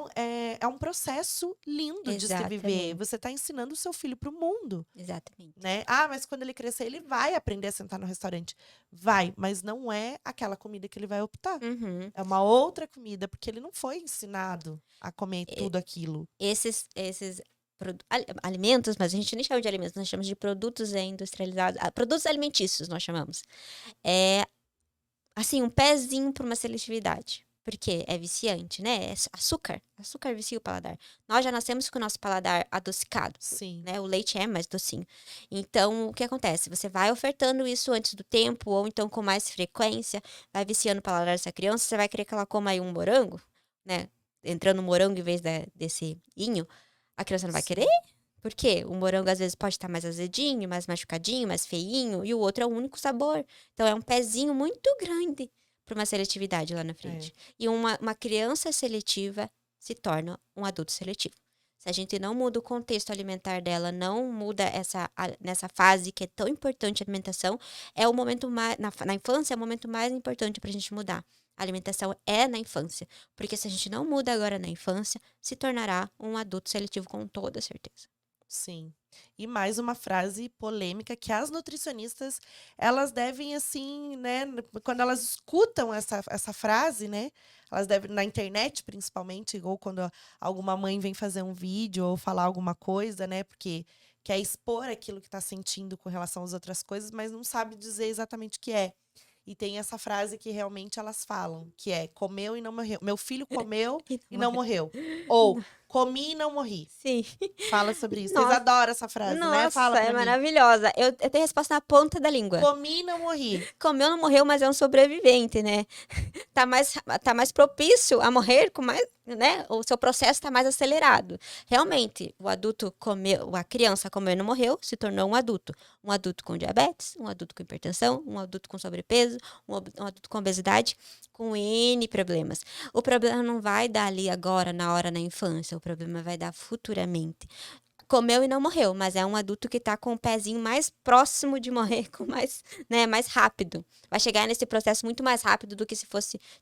um processo lindo de se viver. Exatamente. Você tá ensinando o seu filho pro mundo, Exatamente. né? Mas quando ele crescer, ele vai aprender a sentar no restaurante. Vai, mas não é aquela comida que ele vai optar. Uhum. É uma outra comida, porque ele não foi ensinado a comer E- tudo aquilo. Esses alimentos, mas a gente nem chama de alimentos, nós chamamos de produtos industrializados, produtos alimentícios nós chamamos. É, assim, um pezinho para uma seletividade. Porque é viciante, né? Açúcar. Açúcar vicia o paladar. Nós já nascemos com o nosso paladar adocicado, Sim. né? O leite é mais docinho. Então, o que acontece? Você vai ofertando isso antes do tempo, ou então com mais frequência, vai viciando o paladar dessa criança, você vai querer que ela coma aí um morango, né? Entrando morango em vez desse inho, a criança não vai Sim. querer? Por quê? O morango às vezes pode estar mais azedinho, mais machucadinho, mais feinho, e o outro é o único sabor. Então é um pezinho muito grande para uma seletividade lá na frente. E uma criança seletiva se torna um adulto seletivo. Se a gente não muda o contexto alimentar dela, não muda nessa fase que é tão importante a alimentação, é o momento mais, na infância, é o momento mais importante para a gente mudar. A alimentação é na infância, porque se a gente não muda agora na infância, se tornará um adulto seletivo com toda certeza. Sim. E mais uma frase polêmica que as nutricionistas, elas devem assim, né, quando elas escutam essa frase, né, elas devem, na internet principalmente, ou quando alguma mãe vem fazer um vídeo ou falar alguma coisa, né, porque quer expor aquilo que está sentindo com relação às outras coisas, mas não sabe dizer exatamente o que é. E tem essa frase que realmente elas falam, que é: comeu e não morreu. Meu filho comeu E e não não morreu. morreu. Ou comi e não morri. Sim. Fala sobre isso. Vocês Nossa, adoram essa frase, né? Fala nossa, é pra mim. maravilhosa. Eu tenho a resposta na ponta da língua. Comi e não morri. Comeu, não morreu, mas é um sobrevivente, né? Tá mais propício a morrer com mais, né? O seu processo está mais acelerado. Realmente, o adulto comeu, a criança comeu e não morreu, se tornou um adulto. Um adulto com diabetes, um adulto com hipertensão, um adulto com sobrepeso, um adulto com obesidade, com N problemas. O problema não vai dar ali agora, na hora, na infância. O problema vai dar futuramente. Comeu e não morreu, mas é um adulto que está com o pezinho mais próximo de morrer, com mais, né, mais rápido. Vai chegar nesse processo muito mais rápido do que se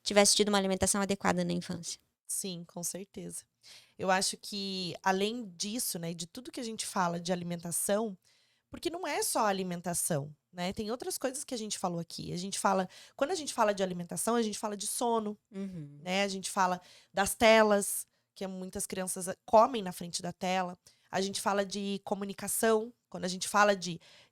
tivesse tido uma alimentação adequada na infância. Sim, com certeza. Eu acho que, além disso, né, de tudo que a gente fala de alimentação, porque não é só alimentação, né? Tem outras coisas que a gente falou aqui. Quando a gente fala de alimentação, a gente fala de sono, Uhum. né? A gente fala das telas, que muitas crianças comem na frente da tela. A gente fala de comunicação. Quando a gente fala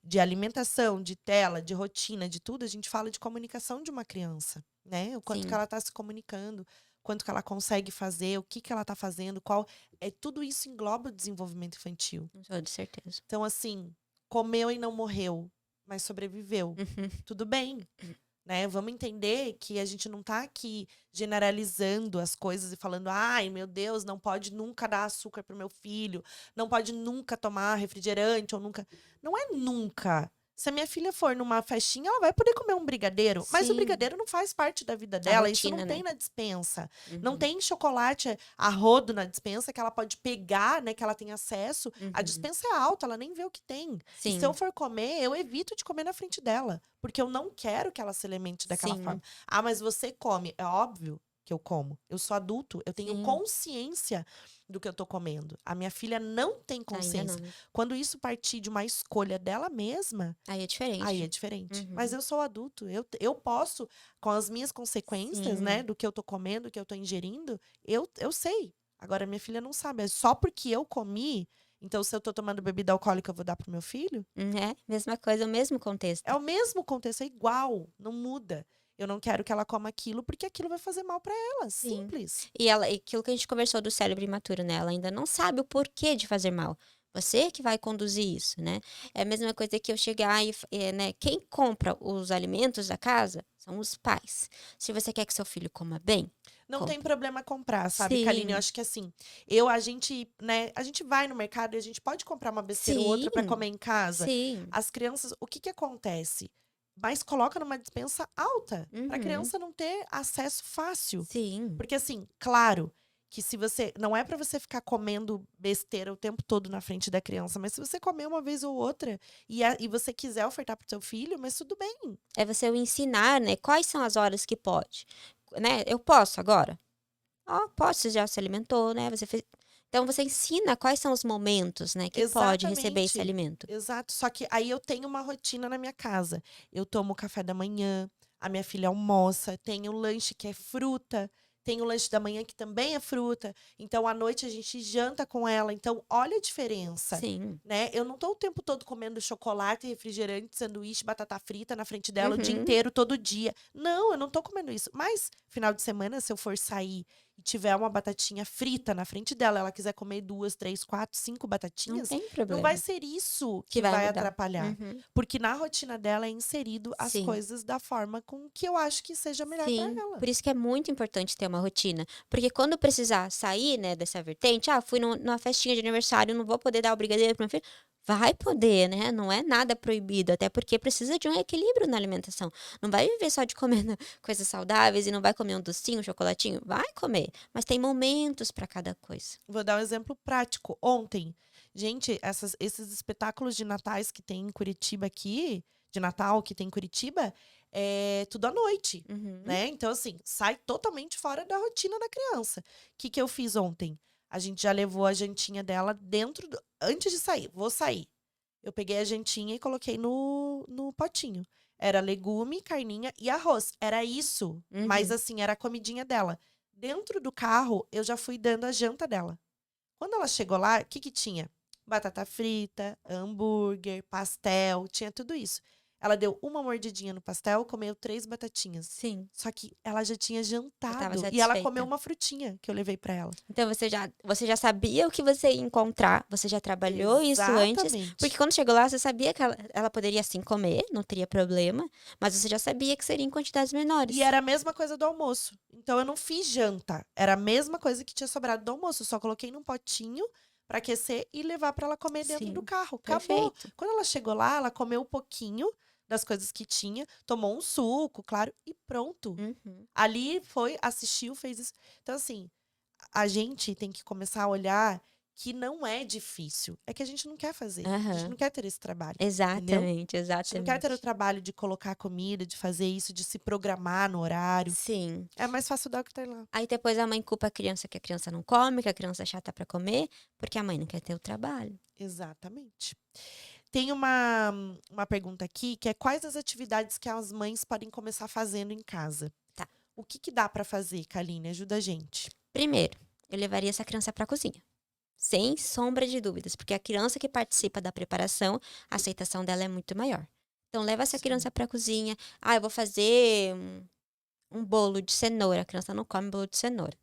de alimentação, de tela, de rotina, de tudo, a gente fala de comunicação de uma criança, né? O quanto que Sim, ela está se comunicando, quanto que ela consegue fazer, o que que ela está fazendo, tudo isso engloba o desenvolvimento infantil. com toda certeza. Então, assim, comeu e não morreu, mas sobreviveu. Uhum. Tudo bem, né? Vamos entender que a gente não tá aqui generalizando as coisas e falando: ai, meu Deus, não pode nunca dar açúcar pro meu filho, não pode nunca tomar refrigerante, ou nunca. Não é nunca. Se a minha filha for numa festinha, ela vai poder comer um brigadeiro, mas o Sim, brigadeiro não faz parte da vida a dela, isso não rotina, tem né? na despensa. Não Uhum. tem chocolate a rodo na despensa que ela pode pegar, né, que ela tem acesso. A Uhum. despensa é alta, ela nem vê o que tem. E se eu Sim, for comer, eu evito de comer na frente dela, porque eu não quero que ela se alimente daquela sim, forma. Ah, mas você come. É óbvio que eu como. Eu sou adulto, eu tenho sim. consciência do que eu tô comendo. A minha filha não tem Ainda consciência. não. Quando isso partir de uma escolha dela mesma, Aí é aí é diferente. diferente. Mas Uhum. eu sou adulto, eu posso, com as minhas consequências, né, Sim. do que eu tô comendo, do que eu tô ingerindo, eu sei. Agora, minha filha não sabe. É só porque eu comi, então se eu tô tomando bebida alcoólica, eu vou dar pro meu filho? É, mesma coisa, o mesmo contexto. É o mesmo contexto, é igual, não muda. Eu não quero que ela coma aquilo porque aquilo vai fazer mal pra ela, Sim. simples. E aquilo que a gente conversou do cérebro imaturo, né, ela ainda não sabe o porquê de fazer mal. Você que vai conduzir isso, né. É a mesma coisa que eu chegar né, quem compra os alimentos da casa são os pais. Se você quer que seu filho coma bem, Não tem compre. problema comprar, sabe, Karine? Eu Sim, acho que assim, a gente vai no mercado e a gente pode comprar uma besteira ou outra pra sim, comer em casa. sim. As crianças, o que que acontece? Mas coloca numa despensa alta, pra Uhum. criança não ter acesso fácil. Sim, Porque assim, claro que se você não é pra você ficar comendo besteira o tempo todo na frente da criança, mas se você comer uma vez ou outra e você quiser ofertar pro seu filho, mas tudo bem. é você o ensinar, né, quais são as horas que pode, né. Eu posso agora? "Ó, pode, você já se alimentou, né, você fez", então você ensina quais são os momentos, né, que pode receber esse Exatamente. alimento. Exato. Só que aí eu tenho uma rotina na minha casa. Eu tomo café da manhã, a minha filha almoça, tem o lanche que é fruta, tem o lanche da manhã que também é fruta. Então, à noite a gente janta com ela. Então, olha a diferença, Sim. né? Eu não tô o tempo todo comendo chocolate, refrigerante, sanduíche, batata frita na frente dela o dia Uhum. inteiro, todo dia. Não, eu não tô comendo isso. Mas, final de semana, se eu for sair e tiver uma batatinha frita na frente dela, ela quiser comer 2, 3, 4, 5 Não batatinhas, tem não vai problema, ser isso que que vai vai mudar. atrapalhar. Uhum. Porque na rotina dela é inserido as Sim, coisas da forma com que eu acho que seja melhor para sim. ela. Por isso que é muito importante ter uma rotina, porque quando precisar sair, né, dessa vertente, "Ah, fui numa festinha de aniversário, não vou poder dar o brigadeiro para meu filho", Vai poder, né? Não é nada proibido, até porque precisa de um equilíbrio na alimentação. Não vai viver só de comendo coisas saudáveis e não vai comer um docinho, um chocolatinho. Vai comer, mas tem momentos para cada coisa. Vou dar um exemplo prático. Ontem, gente, esses espetáculos de natais que tem em Curitiba aqui, de Natal que tem em Curitiba, é tudo à noite, Uhum. né? Então, assim, sai totalmente fora da rotina da criança. O que que eu fiz ontem? A gente já levou a jantinha dela dentro do... Antes de sair, vou sair. Eu peguei a jantinha e coloquei no potinho. Era legume, carninha e arroz. Era isso. Mas, Uhum. assim, era a comidinha dela. Dentro do carro, eu já fui dando a janta dela. Quando ela chegou lá, o que que tinha? Batata frita, hambúrguer, pastel, tinha tudo isso. Ela deu uma mordidinha no pastel, comeu 3 batatinhas. Sim, Só que ela já tinha já estava jantado e ela comeu satisfeita. uma frutinha que eu levei pra ela. Então você já sabia o que você ia encontrar, você já trabalhou isso antes, porque Exatamente. quando chegou lá você sabia que ela poderia sim comer, não teria problema, mas você já sabia que seria em quantidades E menores. era a mesma coisa do almoço. Então eu não fiz janta. Era a mesma coisa que tinha sobrado do almoço. Eu só coloquei num potinho pra aquecer e levar pra ela comer dentro do Sim, carro. Acabou. perfeito. Quando ela chegou lá, ela comeu um pouquinho das coisas que tinha, tomou um suco, claro, e pronto. Uhum. Ali foi, assistiu, fez isso. Então, assim, a gente tem que começar a olhar que não é difícil. É que a gente não quer fazer. A gente não Aham. quer ter esse trabalho. Entendeu? Exatamente, A gente não quer ter o exatamente. trabalho de colocar comida, de fazer isso, de se programar no horário. Sim. É mais fácil dar o que tá lá. Aí depois a mãe culpa a criança que a criança não come, que a criança é chata pra comer, porque a mãe não quer ter o trabalho. Exatamente. Tem uma pergunta aqui que é quais as atividades que as mães podem começar fazendo em casa? Tá. O que que dá pra fazer, Kaline? Ajuda a gente. Primeiro, eu levaria essa criança pra cozinha. Sem sombra de dúvidas, porque a criança que participa da preparação, a aceitação dela é muito maior. Então, leva essa Sim. criança para a cozinha. Ah, eu vou fazer um bolo de cenoura. A criança não come bolo de cenoura,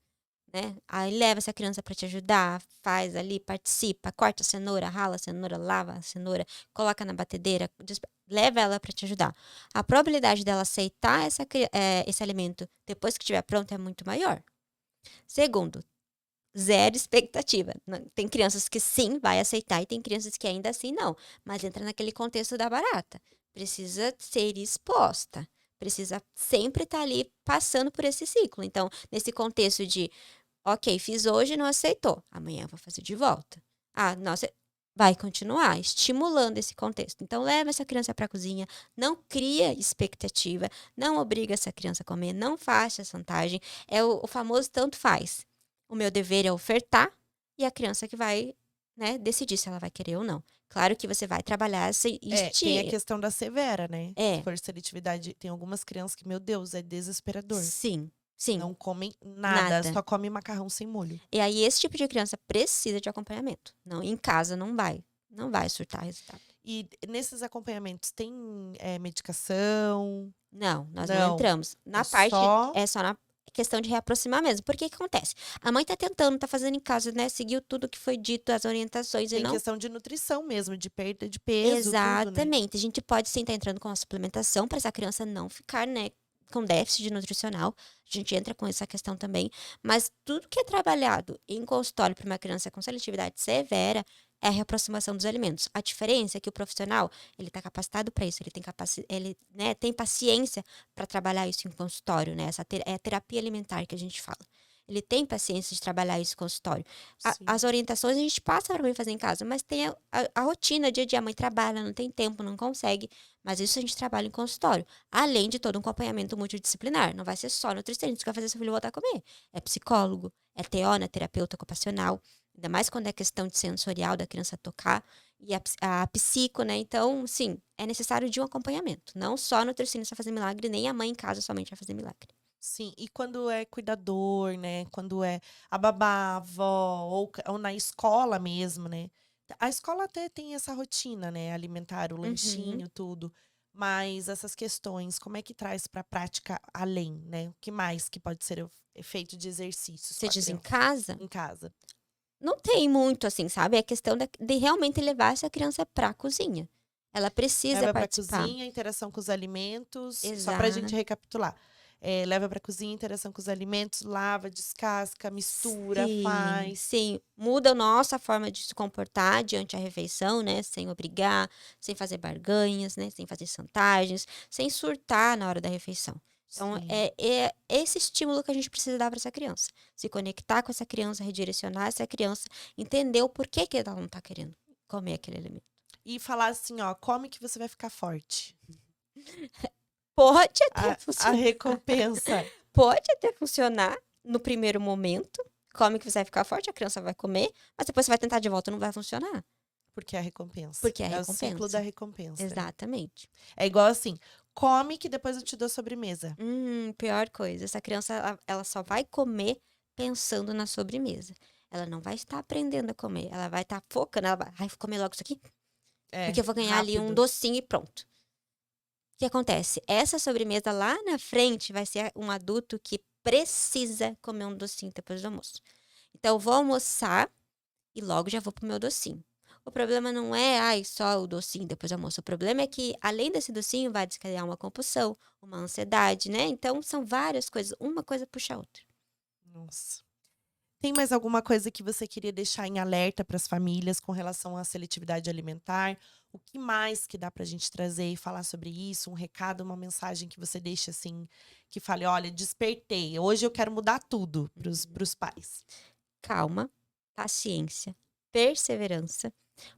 né? Aí leva essa criança para te ajudar, faz ali, participa, corta a cenoura, rala a cenoura, lava a cenoura, coloca na batedeira, leva ela para te ajudar. A probabilidade dela aceitar esse alimento depois que estiver pronto é muito maior. Segundo, zero expectativa. Tem crianças que sim, vai aceitar e tem crianças que ainda assim não. Mas entra naquele contexto da barata. Precisa ser exposta. Precisa sempre estar ali passando por esse ciclo. Então, nesse contexto de, ok, fiz hoje, não aceitou. Amanhã eu vou fazer de volta. Ah, nossa, vai continuar estimulando esse contexto. Então, leva essa criança para a cozinha, não cria expectativa, não obriga essa criança a comer, não faça chantagem. É o famoso tanto faz. O meu dever é ofertar e a criança que vai, né, decidir se ela vai querer ou não. Claro que você vai trabalhar esse É, tem a questão da severa, né? Se é, for seletividade, tem algumas crianças que, meu Deus, é desesperador. sim, sim, Não comem nada, nada. só come macarrão sem molho. E aí esse tipo de criança precisa de acompanhamento. Não, em casa não vai surtar resultado. E nesses acompanhamentos tem medicação? Não, nós não Não. entramos. É Na parte só. é só na questão de reaproximar mesmo. Porque que acontece? A mãe tá tentando, tá fazendo em casa, né, seguiu tudo que foi dito, as orientações e Tem não questão de nutrição mesmo, de perda de peso, tudo, né? exatamente. A gente pode sim estar entrando com a suplementação para essa criança não ficar, né, com déficit de nutricional. A gente entra com essa questão também. Mas tudo que é trabalhado em consultório para uma criança com seletividade severa é a reaproximação dos alimentos. A diferença é que o profissional, ele está capacitado para isso, ele tem ele, né, tem paciência para trabalhar isso em consultório, né? É a terapia alimentar que a gente fala. Ele tem paciência de trabalhar isso em consultório. As Sim. orientações a gente passa para mãe fazer em casa, mas tem a rotina, dia a dia, a mãe trabalha, não tem tempo, não consegue. Mas isso a gente trabalha em consultório. Além de todo um acompanhamento multidisciplinar. Não vai ser só nutricionista que vai fazer seu filho voltar a comer. É psicólogo, é TO, né, terapeuta ocupacional. Ainda mais quando é questão de sensorial da criança tocar. E a psico, né? Então, sim, é necessário de um acompanhamento. Não só a nutricionista fazer milagre, nem a mãe em casa somente vai fazer milagre. Sim, e quando é cuidador, né? Quando é a babá, a avó, ou na escola mesmo, né? A escola até tem essa rotina, né? Alimentar, o Uhum. lanchinho, tudo. Mas essas questões, como é que traz para a prática além, né? O que mais que pode ser feito de exercícios Você com a diz em criança casa? em casa? Não tem muito, assim, sabe? É questão de realmente levar essa criança pra cozinha. Ela precisa Leva para participar. cozinha, interação com os alimentos, só para a gente Exato. recapitular. leva para a cozinha, interação com os alimentos, lava, descasca, mistura, Sim, faz. sim. Muda a nossa forma de se comportar diante a refeição, né, sem obrigar, sem fazer barganhas, né, sem fazer chantagens, sem surtar na hora da refeição. Então, Sim. é esse estímulo que a gente precisa dar para essa criança. Se conectar com essa criança, redirecionar essa criança, entender o porquê que ela não está querendo comer aquele alimento. E falar assim, ó, come que você vai ficar forte. Pode até A funcionar. recompensa. Pode até funcionar no primeiro momento. Come que você vai ficar forte, a criança vai comer, mas depois você vai tentar de volta, não vai funcionar. Porque é a recompensa. Porque é a É o ciclo da recompensa. recompensa, né? Exatamente. É igual assim, come que depois eu te dou sobremesa. Pior coisa, essa criança ela só vai comer pensando na sobremesa. Ela não vai estar aprendendo a comer, ela vai estar focando, ela vai: "Ai, vou comer logo isso aqui, porque É, eu vou ganhar ali um rápido. docinho e pronto". O que acontece? Essa sobremesa lá na frente vai ser um adulto que precisa comer um docinho depois do almoço. Então eu vou almoçar e logo já vou pro meu docinho. O problema não é, ai, só o docinho depois do almoço. O problema é que, além desse docinho, vai desencadear uma compulsão, uma ansiedade, né? Então, são várias coisas. Uma coisa puxa a outra. Nossa. Tem mais alguma coisa que você queria deixar em alerta para as famílias com relação à seletividade alimentar? O que mais que dá para a gente trazer e falar sobre isso? Um recado, uma mensagem que você deixa assim, que fale, olha, despertei. Hoje eu quero mudar tudo para os pais. Calma, paciência, perseverança,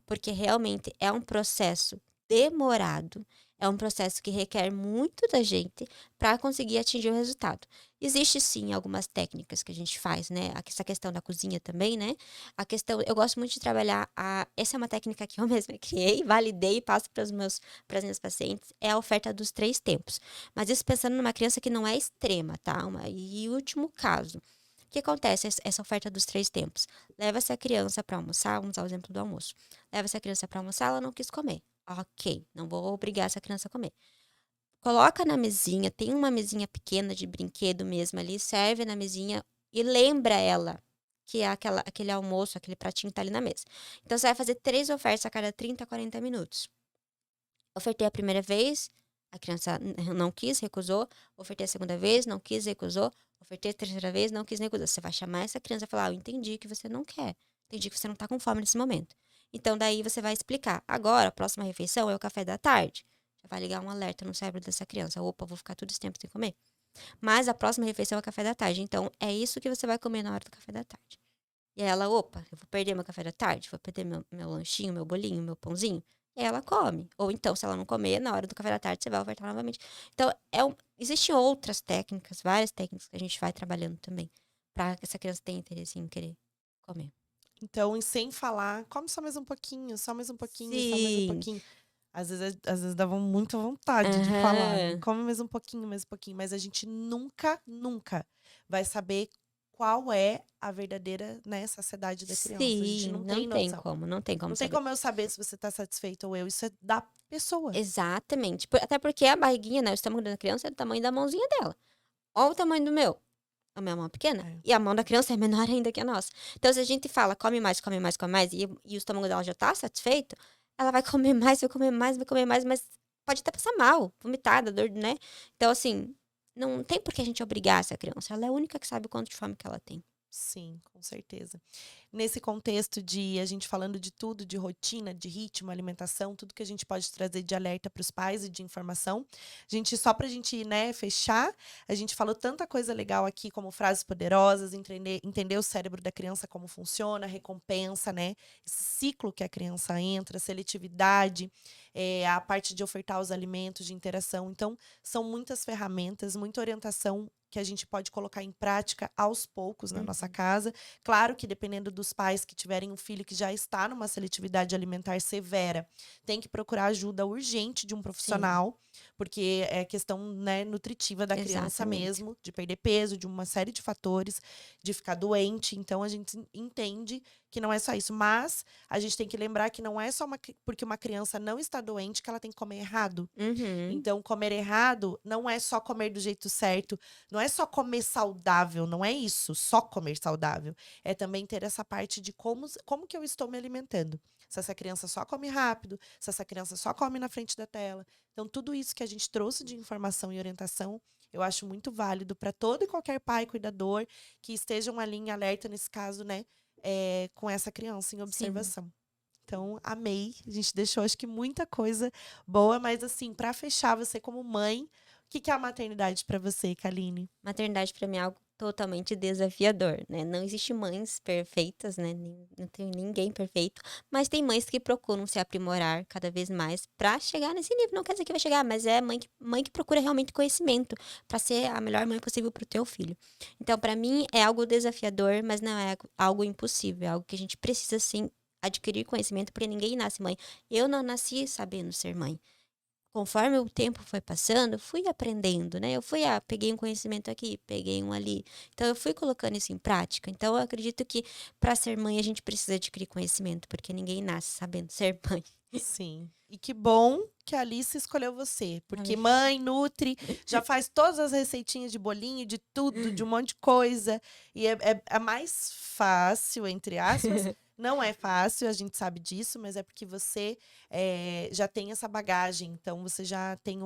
porque realmente é um processo demorado, é um processo que requer muito da gente para conseguir atingir o resultado. Existe sim algumas técnicas que a gente faz, né? Essa questão da cozinha também, né? A questão, eu gosto muito de trabalhar essa é uma técnica que eu mesma criei, validei e passo para as minhas pacientes, é a oferta dos 3 tempos. Mas isso pensando numa criança que não é extrema, tá? E último caso, o que acontece, essa oferta dos 3 tempos? Leva essa criança para almoçar, vamos usar o exemplo do almoço. Leva essa criança para almoçar, ela não quis comer. Ok, não vou obrigar essa criança a comer. Coloca na mesinha, tem uma mesinha pequena de brinquedo mesmo ali, serve na mesinha e lembra ela que é aquele almoço, aquele pratinho tá ali na mesa. Então você vai fazer 3 ofertas a cada 30, 40 minutos. Ofertei a primeira vez, a criança não quis, recusou. Ofertei a segunda vez, não quis, recusou. Ofertei a terceira vez, não quis, recusou. Você vai chamar essa criança e falar: eu entendi que você não quer. Entendi que você não tá com fome nesse momento. Então, daí você vai explicar. Agora, a próxima refeição é o café da tarde. Já vai ligar um alerta no cérebro dessa criança. Opa, vou ficar todo esse tempo sem comer. Mas a próxima refeição é o café da tarde. Então, é isso que você vai comer na hora do café da tarde. E aí ela, opa, eu vou perder meu café da tarde, vou perder meu lanchinho, meu bolinho, meu pãozinho. E aí ela come. Ou então, se ela não comer, na hora do café da tarde, você vai ofertar novamente. Então, existem outras técnicas, várias técnicas que a gente vai trabalhando também, para que essa criança tenha interesse em querer comer. Então, e sem falar, come só mais um pouquinho, só mais um pouquinho, só mais um Sim. pouquinho. Às vezes dava muita vontade de falar, né? Aham. Come mais um pouquinho, mas a gente nunca, nunca vai saber qual é a verdadeira, né, saciedade da criança. A gente Sim, não tem noção. não tem como Não tem saber. como eu saber se você tá satisfeito ou eu, isso é da pessoa. Exatamente. Até porque a barriguinha, né, o estômago da criança é do tamanho da mãozinha dela. Olha o tamanho do meu. A minha mão é pequena É, e a mão da criança é menor ainda que a nossa. Então, se a gente fala: "Come mais, come mais, come mais", e o estômago dela já tá satisfeito, ela vai comer mais, vai comer mais, vai comer mais, mas pode até passar mal, vomitar, dar dor, né. Então, assim, não tem por que a gente obrigar essa criança, ela é a única que sabe o quanto de fome que ela tem. sim, com certeza. Nesse contexto de a gente falando de tudo, de rotina, de ritmo, alimentação, tudo que a gente pode trazer de alerta para os pais e de informação. Só para a gente, né, fechar, a gente falou tanta coisa legal aqui, como frases poderosas, entender o cérebro da criança como funciona, recompensa, né? Esse ciclo que a criança entra, seletividade, a parte de ofertar os alimentos, de interação. Então, são muitas ferramentas, muita orientação que a gente pode colocar em prática aos poucos na nossa Uhum. casa. Claro que dependendo dos pais que tiverem um filho que já está numa seletividade alimentar severa, tem que procurar ajuda urgente de um Sim, profissional, porque é questão, né, nutritiva da criança exatamente. mesmo, de perder peso, de uma série de fatores, de ficar doente. Então a gente entende que não é só isso, mas a gente tem que lembrar que não é só porque uma criança não está doente que ela tem que comer errado. Uhum. Então, comer errado não é só comer do jeito certo, não é só comer saudável, não é isso, só comer saudável. É também ter essa parte de como que eu estou me alimentando. Se essa criança só come rápido, se essa criança só come na frente da tela. Então, tudo isso que a gente trouxe de informação e orientação, eu acho muito válido para todo e qualquer pai cuidador que estejam ali em alerta, nesse caso, né, com essa criança em Sim. observação. Então, amei. A gente deixou, acho que, muita coisa boa, mas assim, para fechar, você como mãe, o que que é a maternidade para você, Kaline? Maternidade para mim é algo totalmente desafiador, né. Não existe mães perfeitas, né, não tem ninguém perfeito, mas tem mães que procuram se aprimorar cada vez mais para chegar nesse nível. Não quer dizer que vai chegar, mas é mãe que procura realmente conhecimento para ser a melhor mãe possível para o teu filho. Então para mim é algo desafiador, mas não é algo impossível, é algo que a gente precisa sim adquirir conhecimento, porque ninguém nasce mãe. Eu não nasci sabendo ser mãe. Conforme o tempo foi passando, eu fui aprendendo, né, peguei um conhecimento aqui, peguei um ali, então eu fui colocando isso em prática. Então eu acredito que para ser mãe a gente precisa adquirir conhecimento, porque ninguém nasce sabendo ser mãe. Sim. E que bom que a Alice escolheu você, porque Amém. mãe, nutri, já faz todas as receitinhas de bolinho, de tudo, de um monte de coisa. E é mais fácil, entre aspas. Não é fácil, a gente sabe disso, mas é porque você já tem essa bagagem, então você já tem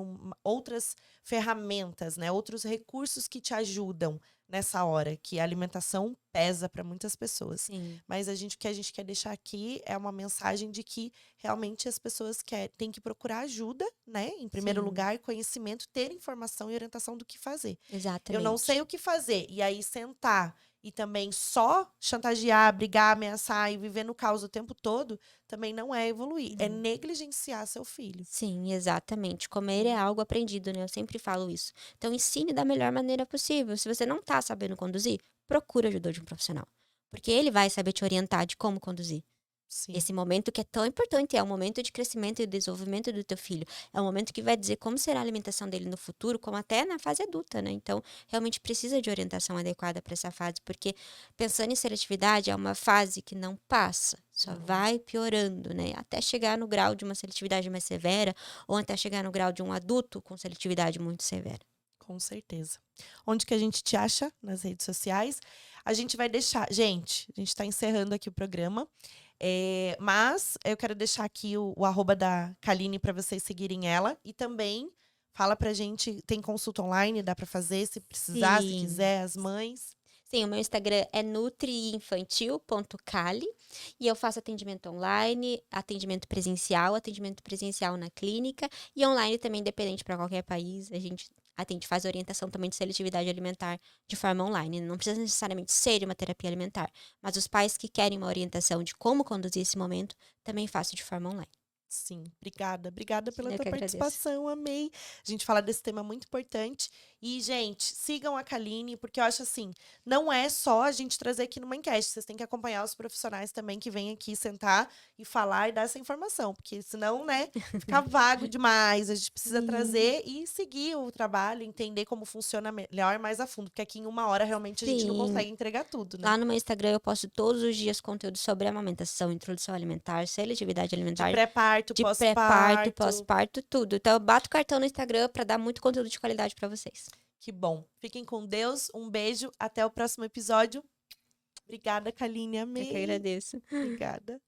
outras ferramentas, né? Outros recursos que te ajudam nessa hora, que a alimentação pesa para muitas pessoas. Sim, Mas o que a gente quer deixar aqui é uma mensagem de que realmente as pessoas têm que procurar ajuda, né? Em primeiro sim, lugar, conhecimento, ter informação e orientação do que fazer. Eu não sei exatamente. o que fazer, e aí sentar e também só chantagear, brigar, ameaçar e viver no caos o tempo todo, também não é evoluir, é Não. negligenciar seu filho. Sim, exatamente. Comer é Uhum. algo aprendido, né, eu sempre falo isso. Então ensine da melhor maneira possível. Se você não tá sabendo conduzir, procura ajuda de um profissional, porque ele vai saber te orientar de como conduzir. Sim, Esse momento que é tão importante, é o momento de crescimento e desenvolvimento do teu filho. É o momento que vai dizer como será a alimentação dele no futuro, como até na fase adulta, né. Então, realmente precisa de orientação adequada para essa fase, porque pensando em seletividade, é uma fase que não passa, só não, vai piorando, né, até chegar no grau de uma seletividade mais severa, ou até chegar no grau de um adulto com seletividade muito severa. com certeza. Onde que a gente te acha? Nas redes sociais. A gente vai deixar. Gente, a gente está encerrando aqui o programa. Mas eu quero deixar aqui o arroba da Kaline para vocês seguirem ela. E também fala pra gente, tem consulta online, dá para fazer se precisar, se Sim. quiser, as mães. Sim, o meu Instagram é nutriinfantil.cali e eu faço atendimento presencial na clínica e online também, independente para qualquer país. A gente atende, faz orientação também de seletividade alimentar de forma online. Não precisa necessariamente ser uma terapia alimentar, mas os pais que querem uma orientação de como conduzir esse momento, também faço de forma online. Sim, obrigada. Obrigada pela Eu tua que agradeço. participação, amei. A gente falar desse tema muito importante. E, gente, sigam a Kaline, porque eu acho assim, não é só a gente trazer aqui numa enquete, vocês têm que acompanhar os profissionais também que vêm aqui sentar e falar e dar essa informação, porque senão, né, fica vago demais. A gente precisa Sim. trazer e seguir o trabalho, entender como funciona melhor, mais a fundo, porque aqui em uma hora realmente a gente não Sim. consegue entregar tudo, né? Lá no meu Instagram eu posto todos os dias conteúdo sobre amamentação, introdução alimentar, seletividade De alimentar, pré-parto, de pré-parto, pós-parto. pós-parto, tudo. Então eu bato o cartão no Instagram para dar muito conteúdo de qualidade para vocês. Que bom. Fiquem com Deus. Um beijo. Até o próximo episódio. Obrigada, Kaline. Eu que Amei. agradeço. Obrigada.